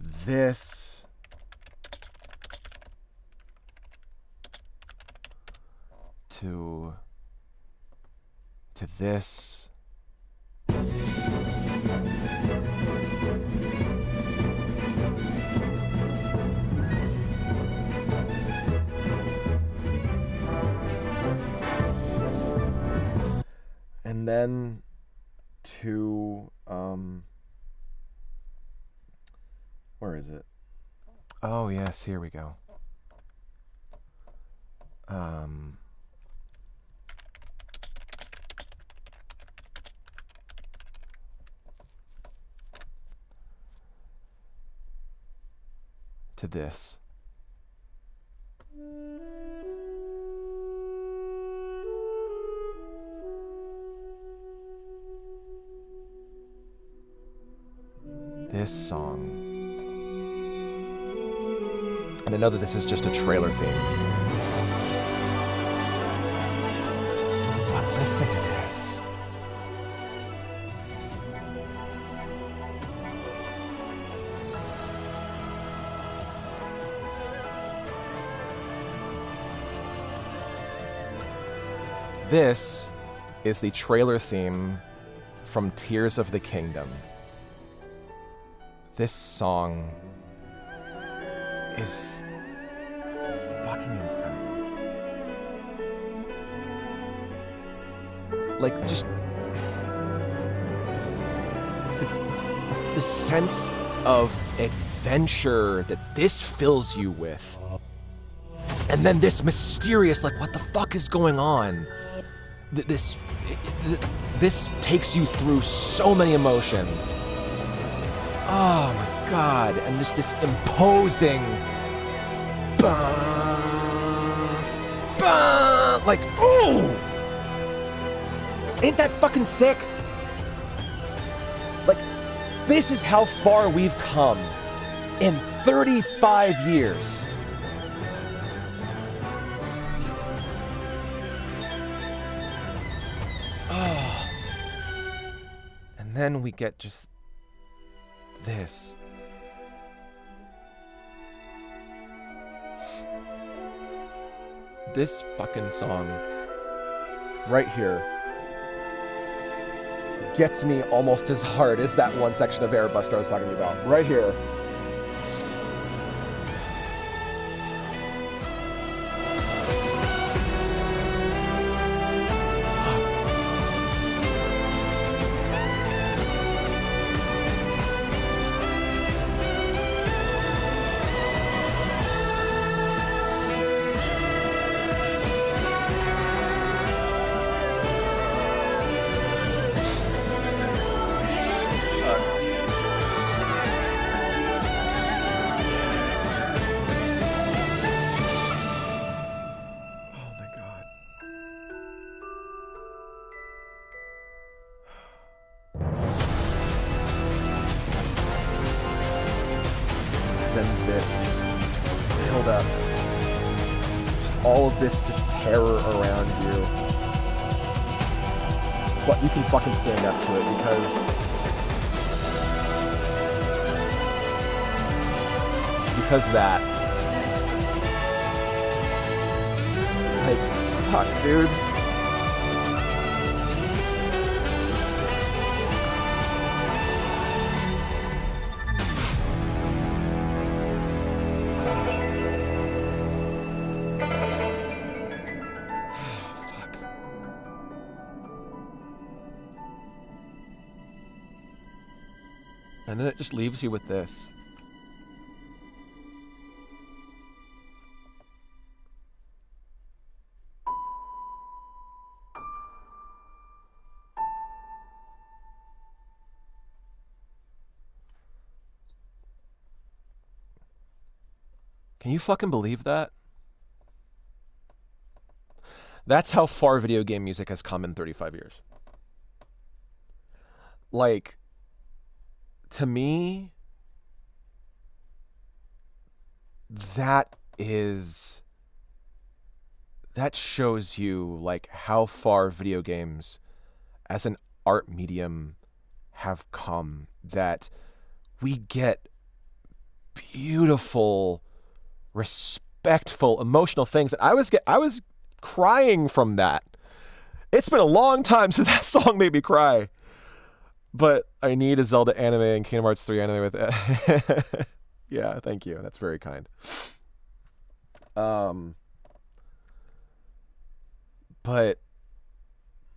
this. To this. And then to, where is it? Oh, yes, here we go. To this. This song. And I know that this is just a trailer theme. But listen to this. This is the trailer theme from Tears of the Kingdom. This song is fucking incredible. Like, just the sense of adventure that this fills you with. And then this mysterious, like, what the fuck is going on? This takes you through so many emotions. Oh my God, and this imposing, like, ooh! Ain't that fucking sick? Like, this is how far we've come in 35 years. Oh. And then we get just this. This fucking song right here gets me almost as hard as that one section of Airbuster I was talking about. Right here. Then this just build up. Just all of this just terror around you. But you can fucking stand up to it because that. Like, fuck, dude. And then it just leaves you with this. Can you fucking believe that? That's how far video game music has come in 35 years. Like, to me, that shows you like how far video games as an art medium have come, that we get beautiful, respectful, emotional things. I was crying from that. It's been a long time since that song made me cry. But I need a Zelda anime and Kingdom Hearts 3 anime with it. Yeah, thank you. That's very kind. But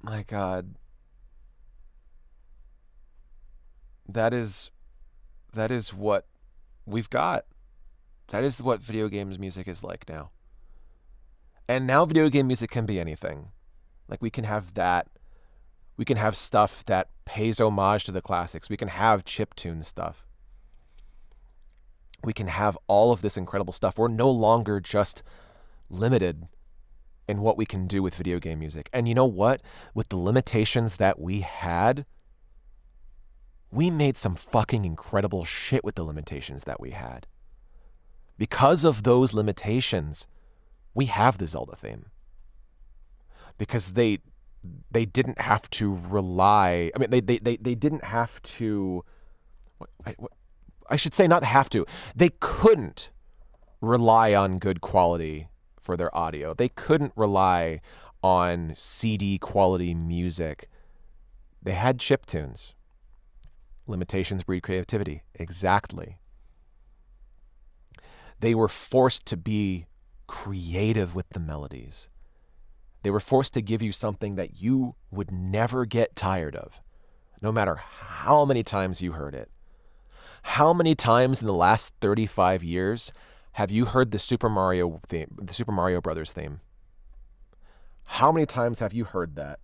my God, that is what we've got. That is what video games music is like now. And now video game music can be anything. Like, we can have that. We can have stuff that pays homage to the classics. We can have chiptune stuff. We can have all of this incredible stuff. We're no longer just limited in what we can do with video game music. And you know what? With the limitations that we had, we made some fucking incredible shit with the limitations that we had. Because of those limitations, we have the Zelda theme. Because they didn't have to rely. I mean, they didn't have to. I should say not have to. They couldn't rely on good quality for their audio. They couldn't rely on CD quality music. They had chiptunes. Limitations breed creativity. Exactly. They were forced to be creative with the melodies. They were forced to give you something that you would never get tired of, no matter how many times you heard it. How many times in the last 35 years have you heard the Super Mario theme, the Super Mario Brothers theme? How many times have you heard that?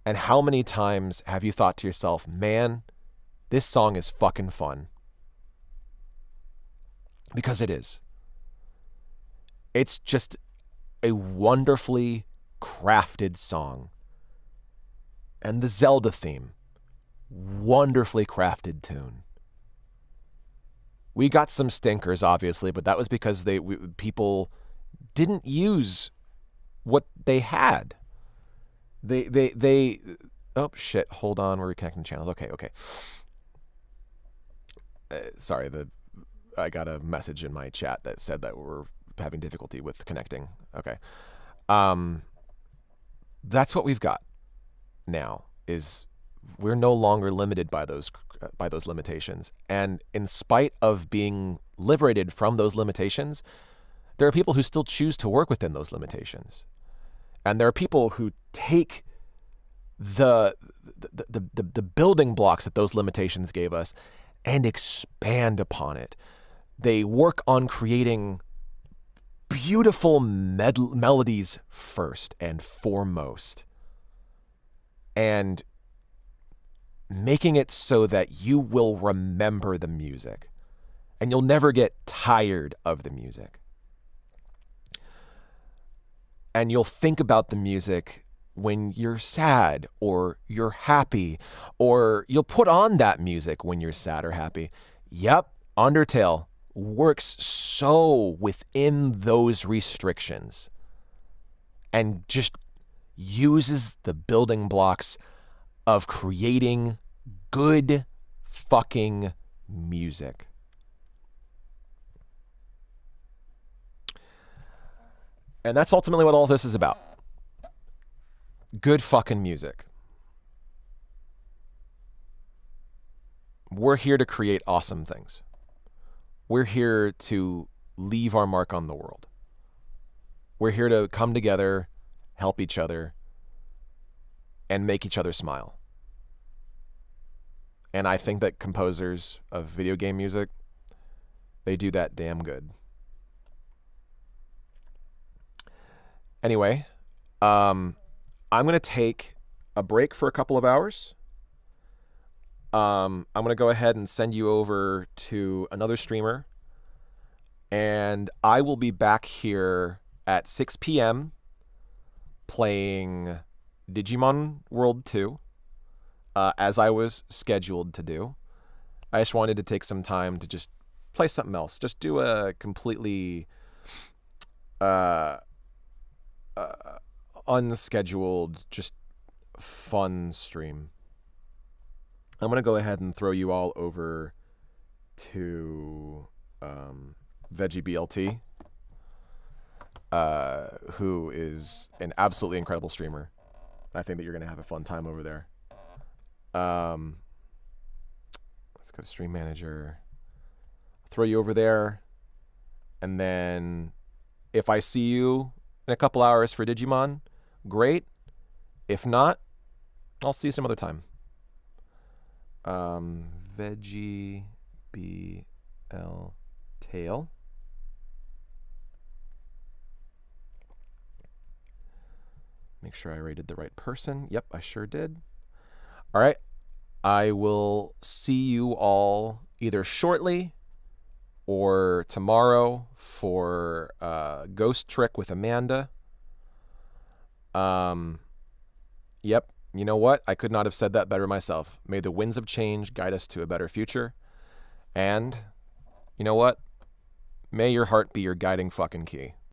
And how many times have you thought to yourself, man, this song is fucking fun? Because it is. It's just a wonderfully crafted song. And the Zelda theme, wonderfully crafted tune. We got some stinkers, obviously, but that was because people didn't use what they had. They oh shit, hold on, we're reconnecting channels. Okay. Sorry, I got a message in my chat that said that we're having difficulty with connecting. Okay. That's what we've got now, is we're no longer limited by those limitations. And in spite of being liberated from those limitations, there are people who still choose to work within those limitations. And there are people who take the building blocks that those limitations gave us and expand upon it. They work on creating beautiful melodies first and foremost, and making it so that you will remember the music and you'll never get tired of the music. And you'll think about the music when you're sad or you're happy, or you'll put on that music when you're sad or happy. Yep, Undertale works so within those restrictions and just uses the building blocks of creating good fucking music. And that's ultimately what all this is about. Good fucking music. We're here to create awesome things. We're here to leave our mark on the world. We're here to come together, help each other, and make each other smile. And I think that composers of video game music, they do that damn good. Anyway, I'm going to take a break for a couple of hours. I'm going to go ahead and send you over to another streamer. And I will be back here at 6 p.m. playing Digimon World 2, as I was scheduled to do. I just wanted to take some time to just play something else. Just do a completely unscheduled, just fun stream. I'm going to go ahead and throw you all over to Veggie BLT, who is an absolutely incredible streamer. I think that you're going to have a fun time over there. Let's go to Stream Manager. Throw you over there. And then if I see you in a couple hours for Digimon, great. If not, I'll see you some other time. Veggie BL Tail. Make sure I rated the right person. Yep, I sure did. All right. I will see you all either shortly or tomorrow for Ghost Trick with Amanda. Yep. You know what? I could not have said that better myself. May the winds of change guide us to a better future. And you know what? May your heart be your guiding fucking key.